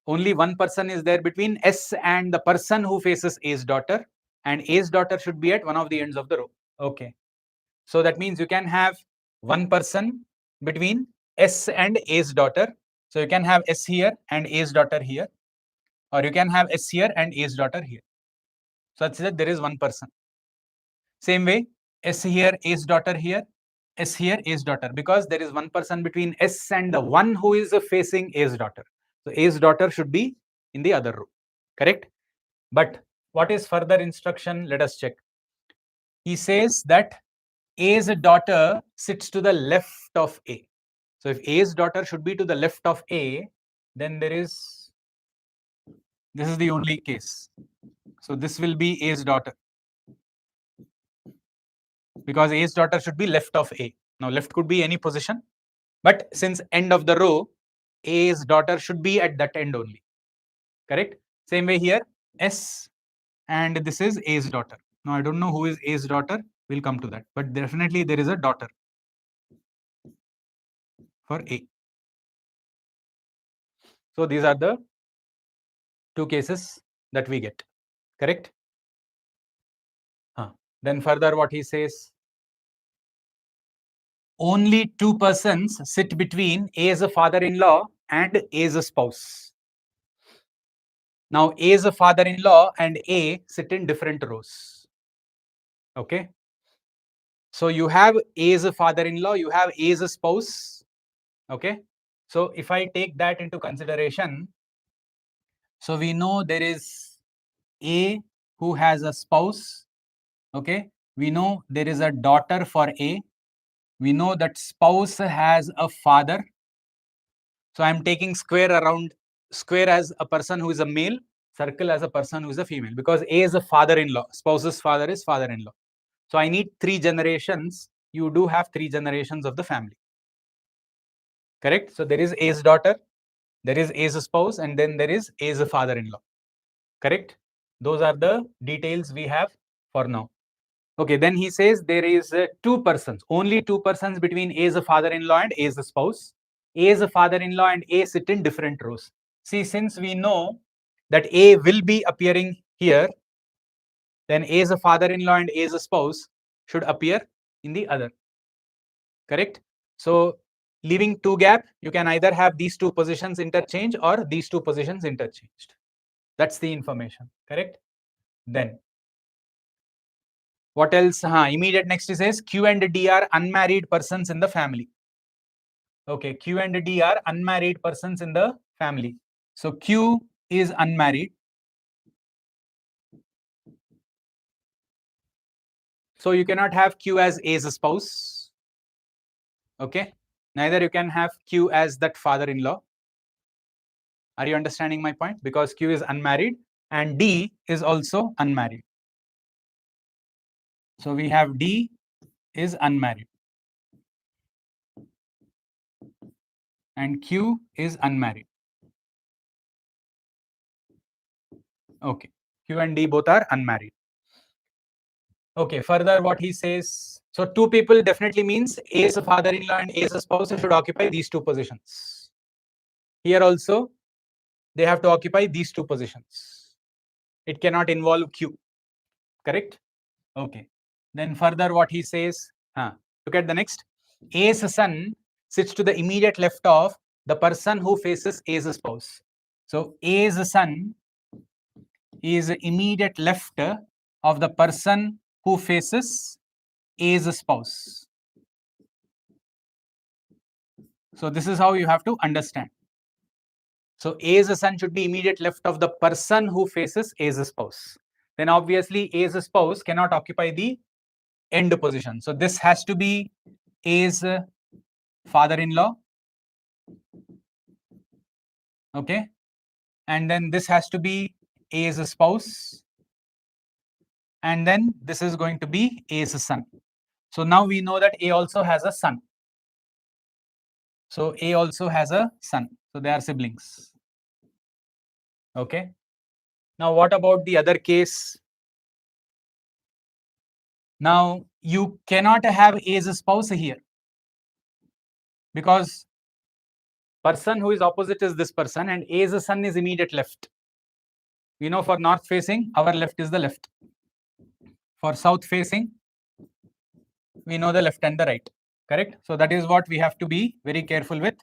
only one person is there between S and the person who faces A's daughter, and A's daughter should be at one of the ends of the row. Okay. So that means you can have one person between S and A's daughter. So you can have S here and A's daughter here, or you can have S here and A's daughter here, such that there is one person. Same way, S here, A's daughter here, S here, A's daughter, because there is one person between S and the one who is facing A's daughter. So A's daughter should be in the other row, correct? But what is further instruction? Let us check. He says that A's daughter sits to the left of A. So if A's daughter should be to the left of A, then this is the only case. So this will be A's daughter, because A's daughter should be left of A. Now left could be any position. But since end of the row, A's daughter should be at that end only. Correct? Same way here, S, and this is A's daughter. Now I don't know who is A's daughter. We'll come to that. But definitely there is a daughter for A. So these are the two cases that we get. Correct? Then further what he says, only two persons sit between A as a father-in-law and A as a spouse. Now A as a father-in-law and A sit in different rows. Okay. So you have A as a father-in-law, you have A as a spouse. Okay. So if I take that into consideration, so we know there is A who has a spouse. Okay. We know there is a daughter for A. We know that spouse has a father. So I'm taking square around square as a person who is a male, circle as a person who is a female, because A is a father-in-law, spouse's father is father-in-law. So I need 3 generations. You do have 3 generations of the family. Correct? So there is A's daughter, there is A's spouse, and then there is A's father-in-law. Correct? Those are the details we have for now. Okay, then he says there is 2 persons, only 2 persons between A's father-in-law and A's spouse. A's father-in-law and A sit in different rows. See, since we know that A will be appearing here, then A's father-in-law and A's spouse should appear in the other. Correct? So leaving 2 gap, you can either have these 2 positions interchanged or these 2 positions interchanged. That's the information. Correct? Then what else? Immediate next is says Q and D are unmarried persons in the family. Okay, Q and D are unmarried persons in the family. So Q is unmarried. So you cannot have Q as A's spouse. Okay, neither you can have Q as that father-in-law. Are you understanding my point? Because Q is unmarried and D is also unmarried. So we have D is unmarried and Q is unmarried. Okay, Q and D both are unmarried. Okay, further what he says, so 2 people definitely means A is a father-in-law and A is a spouse should occupy these 2 positions. Here also, they have to occupy these 2 positions. It cannot involve Q, correct? Okay. Then further what he says, look at the next. A's son sits to the immediate left of the person who faces A's spouse. So A's son is immediate left of the person who faces A's spouse. So this is how you have to understand. So A's son should be immediate left of the person who faces A's spouse. Then obviously A's spouse cannot occupy the end position. So this has to be A's father-in-law. Okay. And then this has to be A's spouse. And then this is going to be A's son. So now we know that A also has a son. So A also has a son. So they are siblings. Okay. Now what about the other case? Now you cannot have A's spouse here because person who is opposite is this person and A's son is immediate left. We know for north facing, our left is the left. For south facing, we know the left and the right. Correct? So that is what we have to be very careful with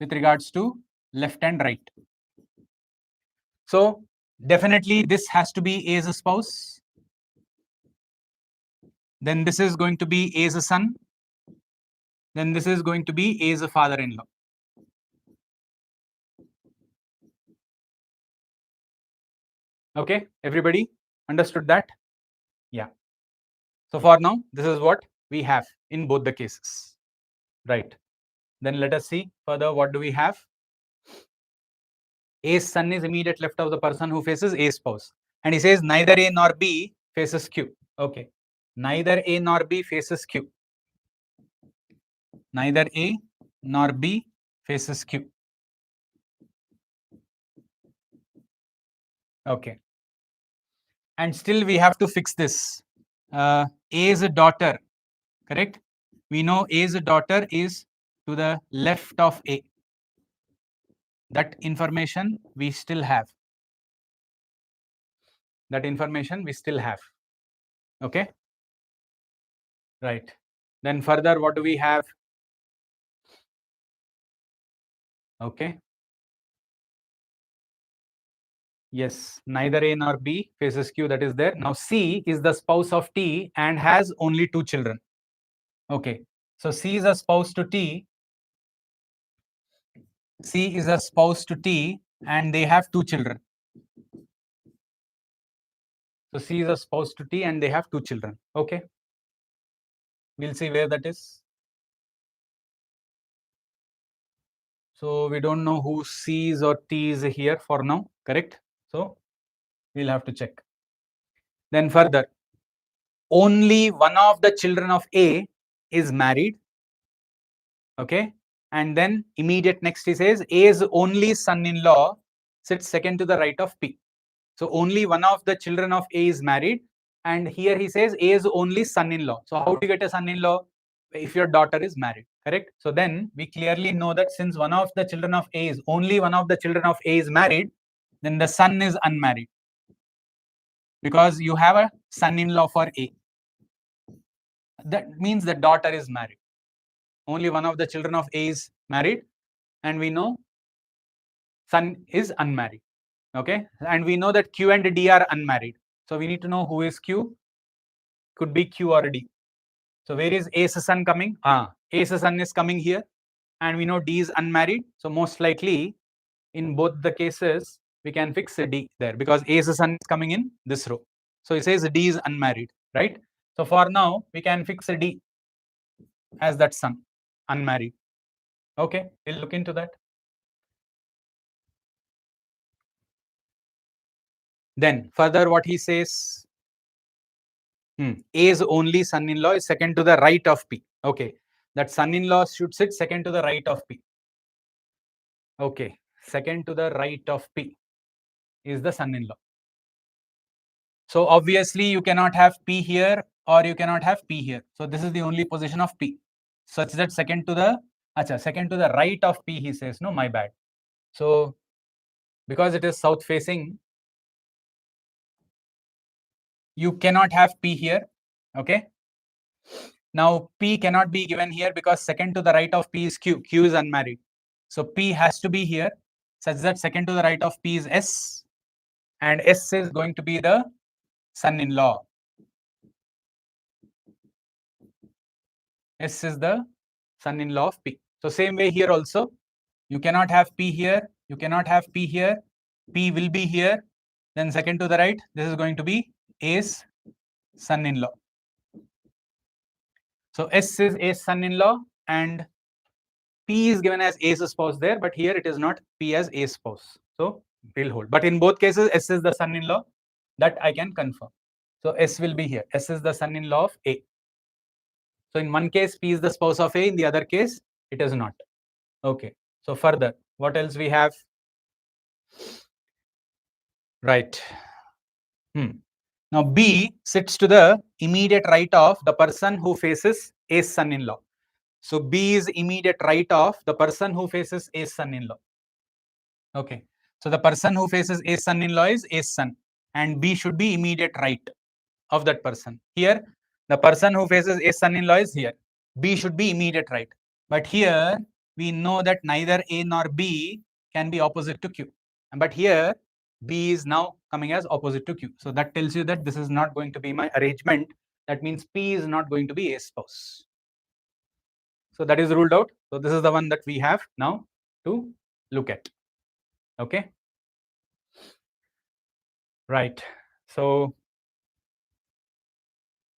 regards to left and right. So definitely this has to be A's spouse. Then this is going to be A's son. Then this is going to be A's father-in-law. Okay, everybody understood that? Yeah. So for now, this is what we have in both the cases. Right. Then let us see further what do we have. A's son is immediate left of the person who faces A's spouse. And he says neither A nor B faces Q. Okay. Neither A nor B faces Q. Neither A nor B faces Q. Okay. And still we have to fix this. A's daughter, correct? We know A's daughter is to the left of A. That information we still have. That information we still have. Okay. Right. Then further, what do we have? Okay. Yes, neither A nor B faces Q, that is there. Now C is the spouse of T and has only 2 children. Okay. So C is a spouse to T. C is a spouse to T and they have 2 children. So C is a spouse to T and they have 2 children. Okay. We'll see where that is. So we don't know who C's or T's here for now, correct? So we'll have to check. Then further, only one of the children of A is married. Okay. And then immediate next he says A's only son-in-law sits second to the right of P. So only one of the children of A is married. And here he says A's only son-in-law. So how do you get a son-in-law? If your daughter is married, correct? So then we clearly know that since one of the children of A is only one of the children of A is married, then the son is unmarried. Because you have a son-in-law for A. That means the daughter is married. Only one of the children of A is married, and we know son is unmarried. Okay, and we know that Q and D are unmarried. So we need to know who is Q. Could be Q or D. So where is A's son coming? A's son is coming here, and we know D is unmarried. So most likely, in both the cases, we can fix D there because A's son is coming in this row. So it says D is unmarried, right? So for now, we can fix D as that son, unmarried. Okay, we'll look into that. Then further, what he says, A's only son-in-law is second to the right of P. Okay, that son-in-law should sit second to the right of P. Okay, second to the right of P is the son-in-law. So obviously you cannot have P here or you cannot have P here. So this is the only position of P, such that second to the right of P, he says. No, my bad. So because it is south facing, you cannot have P here. Okay. Now P cannot be given here because second to the right of P is Q. Q is unmarried. So P has to be here such that second to the right of P is S, and S is going to be the son-in-law. S is the son-in-law of P. So same way here also, you cannot have P here, you cannot have P here, P will be here, then second to the right, this is going to be A's son-in-law. So S is A's son-in-law and P is given as A's spouse there, but here it is not P as A's spouse. So we'll hold. But in both cases, S is the son-in-law, that I can confirm. So S will be here. S is the son-in-law of A. So in one case, P is the spouse of A. In the other case, it is not. Okay. So further, what else we have? Right. Now B sits to the immediate right of the person who faces A's son-in-law. So B is immediate right of the person who faces A's son-in-law. Okay. So the person who faces A's son-in-law is A's son, and B should be immediate right of that person. Here, the person who faces A's son-in-law is here. B should be immediate right. But here, we know that neither A nor B can be opposite to Q. But here, B is now coming as opposite to Q. So that tells you that this is not going to be my arrangement. That means P is not going to be A's spouse. So that is ruled out. So this is the one that we have now to look at. Okay. Right. So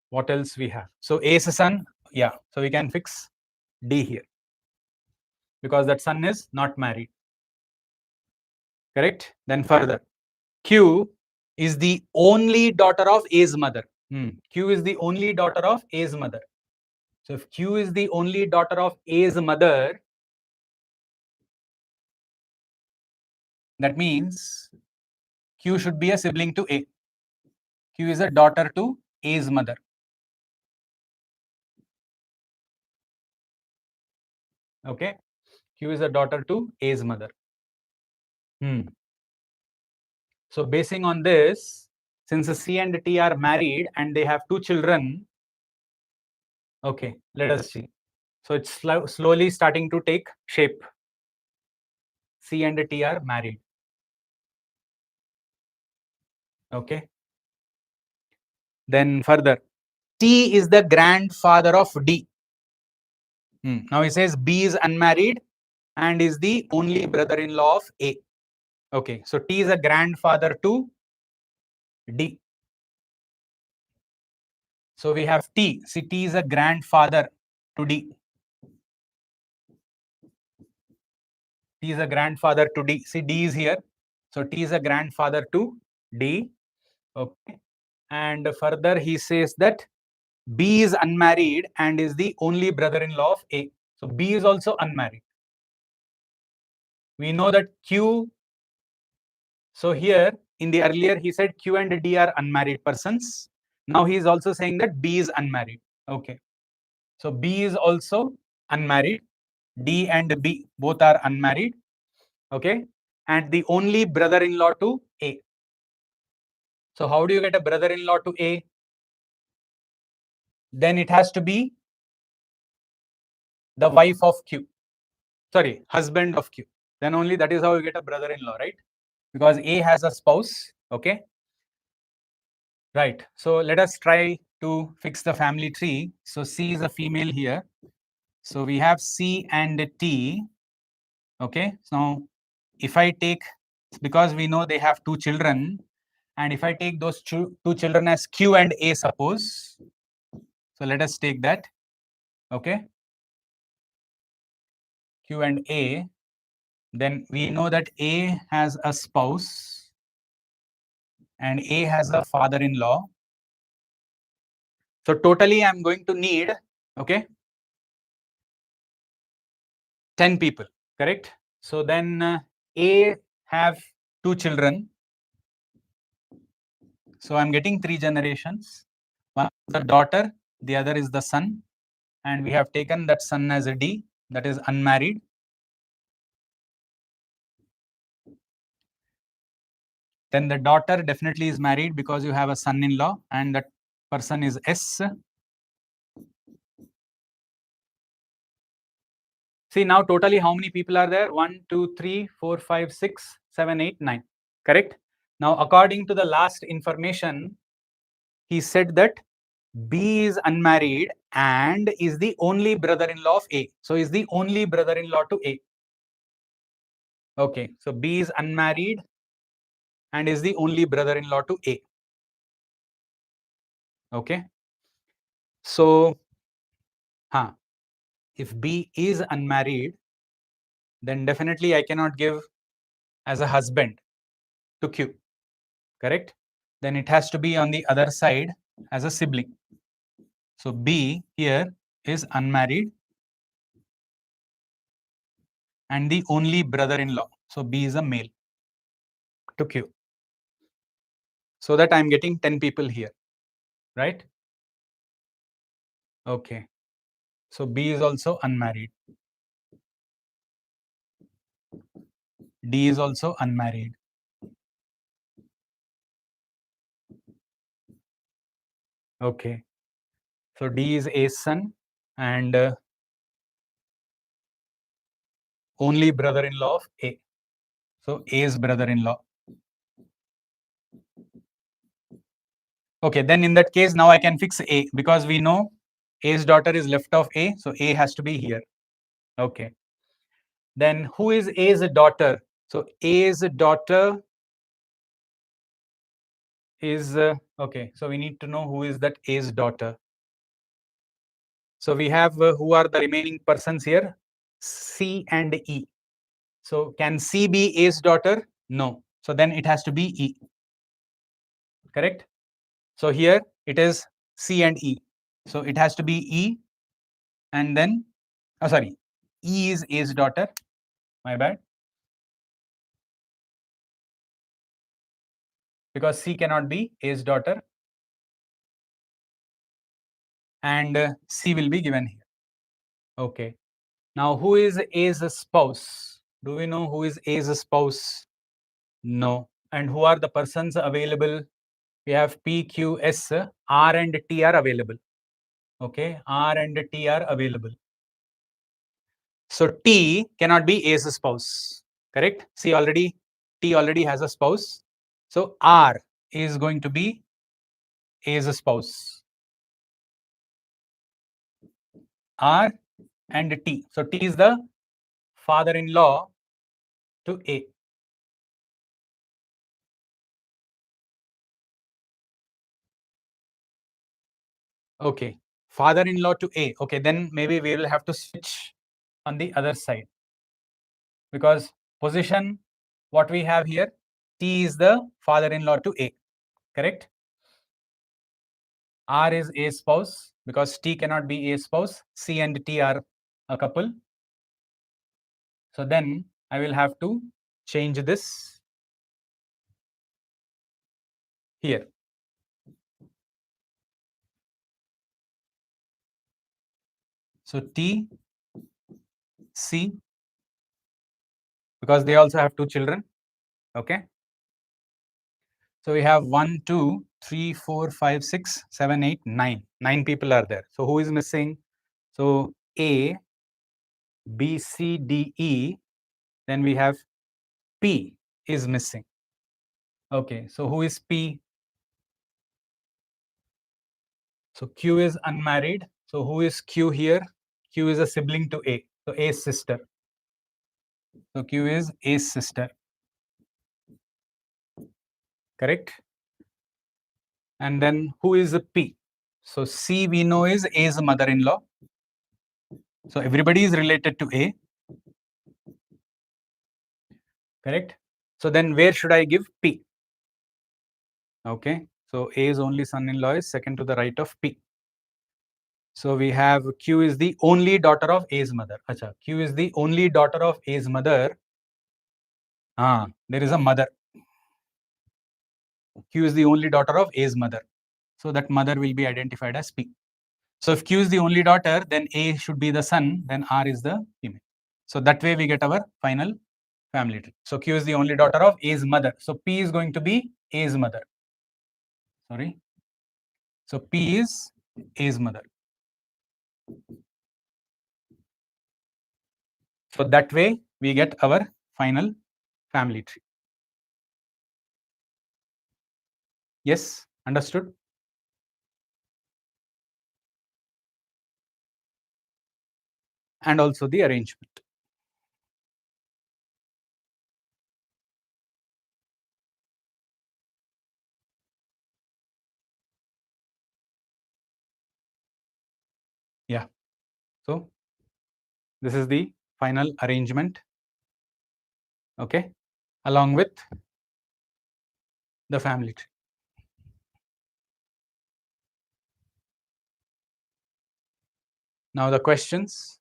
what else we have? So A's son, yeah. So we can fix D here because that son is not married. Correct. Then further, Q is the only daughter of A's mother. Q is the only daughter of A's mother. So if Q is the only daughter of A's mother, That means Q should be a sibling to A. Q is a daughter to A's mother. Okay, Q is a daughter to A's mother. So basing on this, since C and T are married and they have 2 children, okay, let us see. So it's slowly starting to take shape. C and T are married. Okay. Then further, T is the grandfather of D. Now he says B is unmarried and is the only brother-in-law of A. Okay, so T is a grandfather to D. So we have T. See, T is a grandfather to D. T is a grandfather to D. See, D is here. So T is a grandfather to D. Okay. And further, he says that B is unmarried and is the only brother-in-law of A. So B is also unmarried. We know that Q. So here in the earlier, he said Q and D are unmarried persons. Now he is also saying that B is unmarried. Okay. So B is also unmarried. D and B both are unmarried. Okay. And the only brother-in-law to A. So how do you get a brother-in-law to A? Then it has to be the wife of Q. Sorry, husband of Q. Then only that is how you get a brother-in-law, right? Because A has a spouse. Okay. Right. So let us try to fix the family tree. So C is a female here. So we have C and T. Okay. So if I take, because we know they have 2 children, and if I take those 2 children as Q and A, suppose. So let us take that. Okay. Q and A. Then we know that A has a spouse and A has a father-in-law. So totally I'm going to need, okay, 10 people, correct? So then A have 2 children. So I'm getting 3 generations. One is the daughter, the other is the son. And we have taken that son as a D, that is unmarried. Then the daughter definitely is married because you have a son-in-law and that person is S. See, now totally how many people are there? 1, 2, 3, 4, 5, 6, 7, 8, 9. Correct? Now, according to the last information, he said that B is unmarried and is the only brother-in-law of A. So, is the only brother-in-law to A. Okay, so B is unmarried and is the only brother-in-law to A. Okay. So, if B is unmarried, then definitely I cannot give as a husband to Q. Correct? Then it has to be on the other side as a sibling. So B here is unmarried and the only brother-in-law. So B is a male to Q. So that I'm getting 10 people here, right? Okay. So B is also unmarried. D is also unmarried. Okay. So D is A's son and only brother-in-law of A. So A's brother-in-law. Okay, then in that case, now I can fix A because we know A's daughter is left of A. So A has to be here. Okay. Then who is A's daughter? So A's daughter is, okay, so we need to know who is that A's daughter. So we have who are the remaining persons here? C and E. So can C be A's daughter? No. So then it has to be E. Correct? So here it is C and E. So it has to be E and then, oh sorry, E is A's daughter. My bad. because C cannot be A's daughter, and C will be given here. Okay. Now, who is A's spouse? Do we know who is A's spouse? No. And who are the persons available? We have P, Q, S, R and T are available. Okay, R and T are available. So T cannot be A's spouse, correct? See, T already has a spouse. So R is going to be A's spouse. R and T. So T is the father-in-law to A. Okay, father-in-law to A. Okay, then maybe we will have to switch on the other side, because position what we have here, T is the father-in-law to A, correct? R is A spouse because T cannot be A spouse. C and T are a couple. So then I will have to change this here. So T, C, because they also have 2 children. Okay. So we have 1, 2, 3, 4, 5, 6, 7, 8, 9. 9 people are there. So who is missing? So A, B, C, D, E. Then we have P is missing. Okay. So who is P? So Q is unmarried. So who is Q here? Q is a sibling to A. So A's sister. So Q is A's sister. Correct? And then who is a P? So C we know is A's mother-in-law. So everybody is related to A. Correct? So then where should I give P? Okay. So A's only son-in-law is second to the right of P. So we have Q is the only daughter of A's mother. Acha, Q is the only daughter of A's mother. There is a mother. Q is the only daughter of A's mother. So that mother will be identified as P. So if Q is the only daughter, then A should be the son, then R is the female. So that way we get our final family tree. So Q is the only daughter of A's mother. So P is going to be A's mother. Sorry. So P is A's mother. So that way we get our final family tree. Yes, understood? And also the arrangement. Yeah. So this is the final arrangement. Okay. Along with the family tree. Now the questions.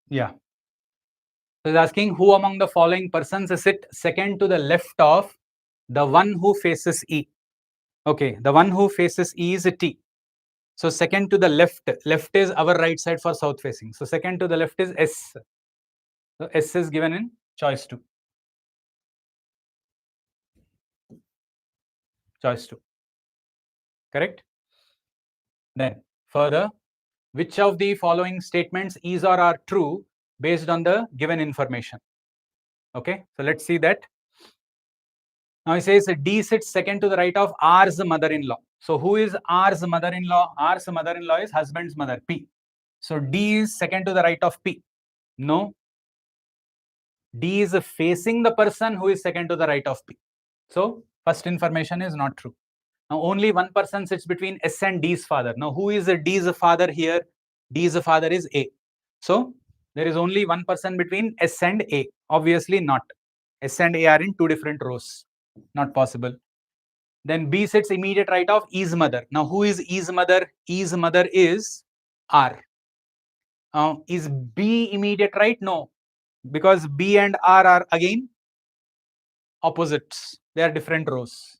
Yeah. So it's asking who among the following persons is it second to the left of the one who faces E. Okay, the one who faces E is a T. So second to the left is our right side for south facing. So second to the left is S. So S is given in choice 2. Choice 2. Correct? Then further, which of the following statements is or are true based on the given information? Okay, so let's see that. Now he says D sits second to the right of R's mother-in-law. So who is R's mother-in-law? R's mother-in-law is husband's mother, P. So D is second to the right of P. No. D is facing the person who is second to the right of P. So first information is not true. Now only one person sits between S and D's father. Now who is D's father here? D's father is A. So there is only one person between S and A. Obviously not. S and A are in 2 different rows. Not possible. Then B sits immediate right of E's mother. Now who is E's mother? E's mother is R. Is B immediate right? No. Because B and R are again opposites. They are different rows.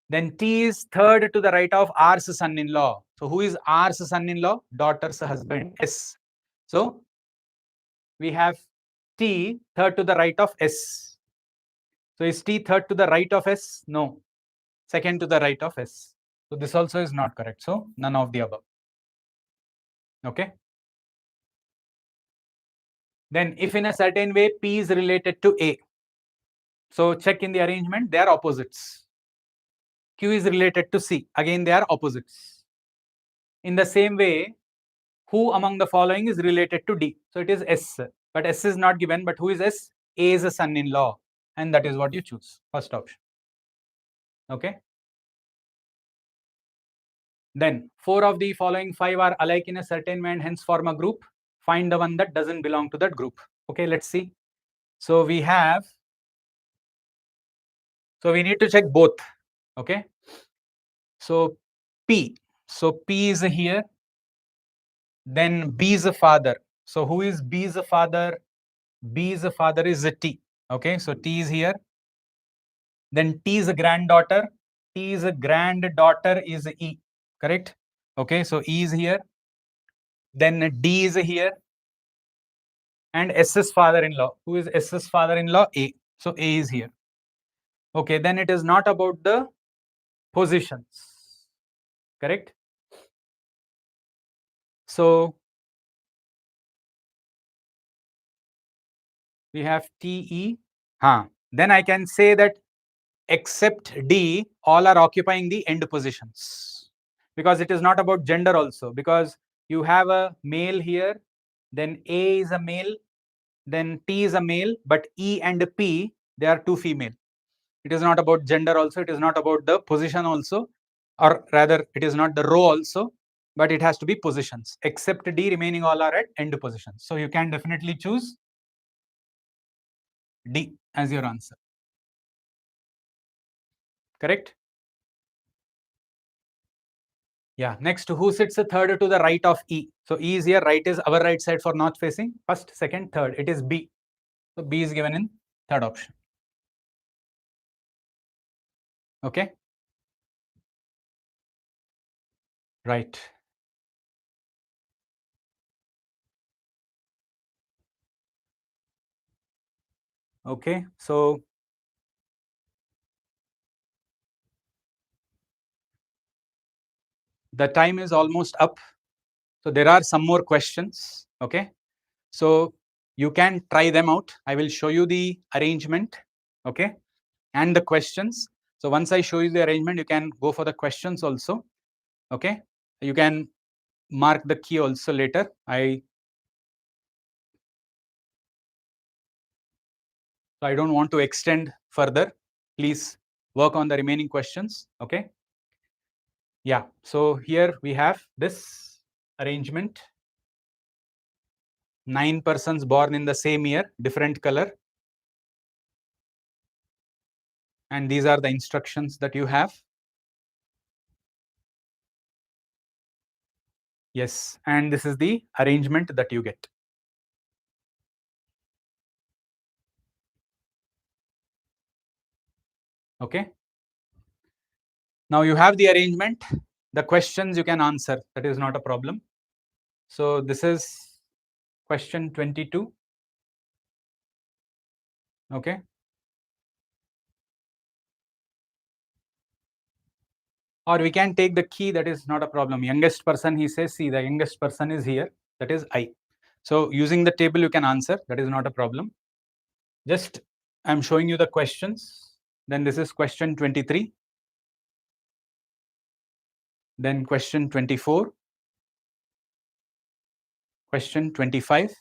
Then T is third to the right of R's son-in-law. So who is R's son-in-law? Daughter's husband, S. So we have T third to the right of S. So is T third to the right of S? No. Second to the right of S. So this also is not correct. So none of the above. Okay. Then if in a certain way P is related to A. So check in the arrangement, they are opposites. Q is related to C. Again, they are opposites. In the same way, who among the following is related to D? So it is S. But S is not given. But who is S? A is a son-in-law. And that is what you choose. First option. Okay. Then 4 of the following 5 are alike in a certain way and hence form a group. Find the one that doesn't belong to that group. Okay, let's see. So we have, so we need to check both. Okay. So P. So P is here. Then B is a father. So who is B is a father? B is a father is a T. Okay, so T is here. Then T is a granddaughter. T is a granddaughter is E. Correct? Okay, so E is here. Then D is here. And S's father-in-law. Who is S's father-in-law? A. So A is here. Okay, then it is not about the positions. Correct? So we have TE. Then I can say that except D, all are occupying the end positions. Because it is not about gender also. Because you have a male here, then A is a male, then T is a male, but E and P, they are two female. It is not about gender also. It is not about the position also. Or rather, it is not the row also. But it has to be positions. Except D, remaining all are at end positions. So you can definitely choose D as your answer. Correct? Yeah. Next, who sits third to the right of E? So E is here. Right is our right side for north facing. First, second, third. It is B. So B is given in third option. Okay. Right. Okay. So the time is almost up. So there are some more questions. Okay. So you can try them out. I will show you the arrangement. Okay. And the questions. So once I show you the arrangement, you can go for the questions also. Okay. You can mark the key also later. So I don't want to extend further. Please work on the remaining questions. Okay. Yeah. So here we have this arrangement. 9 persons born in the same year, different color. And these are the instructions that you have. Yes. And this is the arrangement that you get. Okay. Now you have the arrangement. The questions you can answer. That is not a problem. So this is question 22. Okay. Or we can take the key. That is not a problem. Youngest person, he says, see, the youngest person is here. That is I. So using the table, you can answer. That is not a problem. Just I'm showing you the questions. Then this is question 23. Then question 24. Question 25.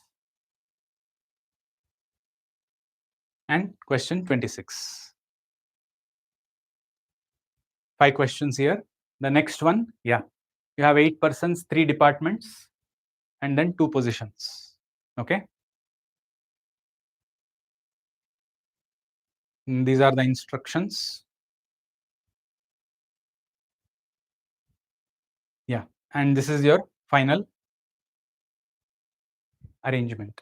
And question 26. 5 questions here. The next one, yeah. You have 8 persons, 3 departments, and then 2 positions. Okay. And these are the instructions. Yeah. And this is your final arrangement.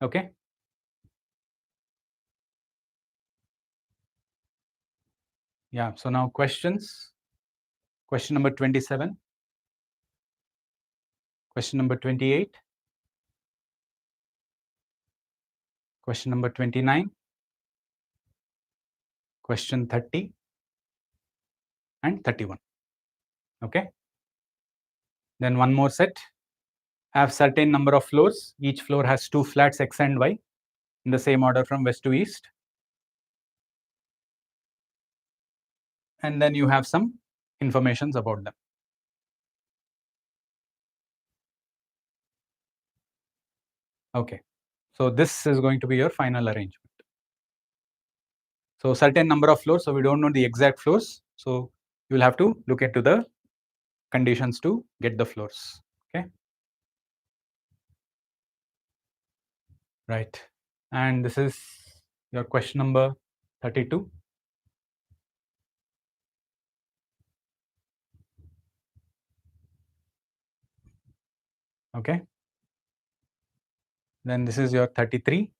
Okay. Yeah, so now questions. Question number 27. Question number 28. Question number 29. Question 30 and 31. Okay. Then one more set. Have certain number of floors. Each floor has 2 flats X and Y in the same order from west to east. And then you have some informations about them. Okay. So this is going to be your final arrangement. So certain number of floors. So we don't know the exact floors. So you will have to look into the conditions to get the floors. Okay. Right. And this is your question number 32. Okay. Then this is your 33.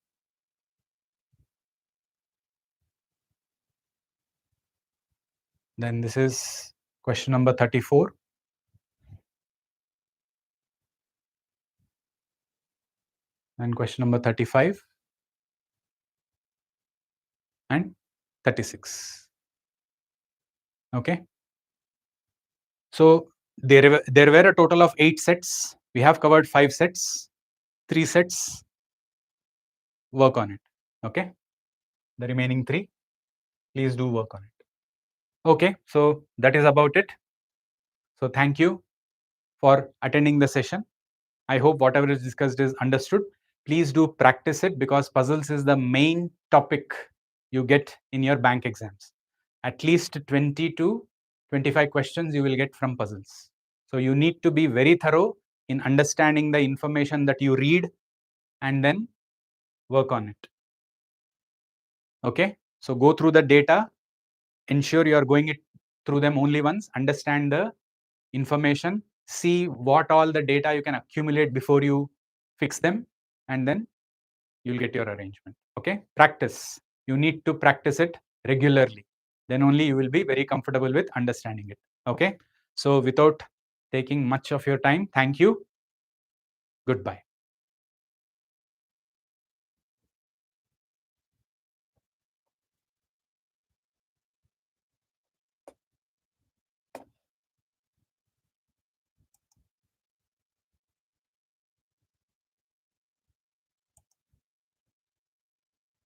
Then this is question number 34. And question number 35 and 36. Okay. So there were a total of 8 sets. We have covered 5 sets, 3 sets. Work on it. Okay. The remaining 3, please do work on it. Okay. So that is about it. So thank you for attending the session. I hope whatever is discussed is understood. Please do practice it because puzzles is the main topic you get in your bank exams. At least 20 to 25 questions you will get from puzzles. So you need to be very thorough in understanding the information that you read and then work on it. Okay, so go through the data, ensure you are going it through them only once, understand the information, see what all the data you can accumulate before you fix them, and then you'll get your arrangement. Okay, practice. You need to practice it regularly. Then only you will be very comfortable with understanding it. Okay, so without taking much of your time, thank you. Goodbye.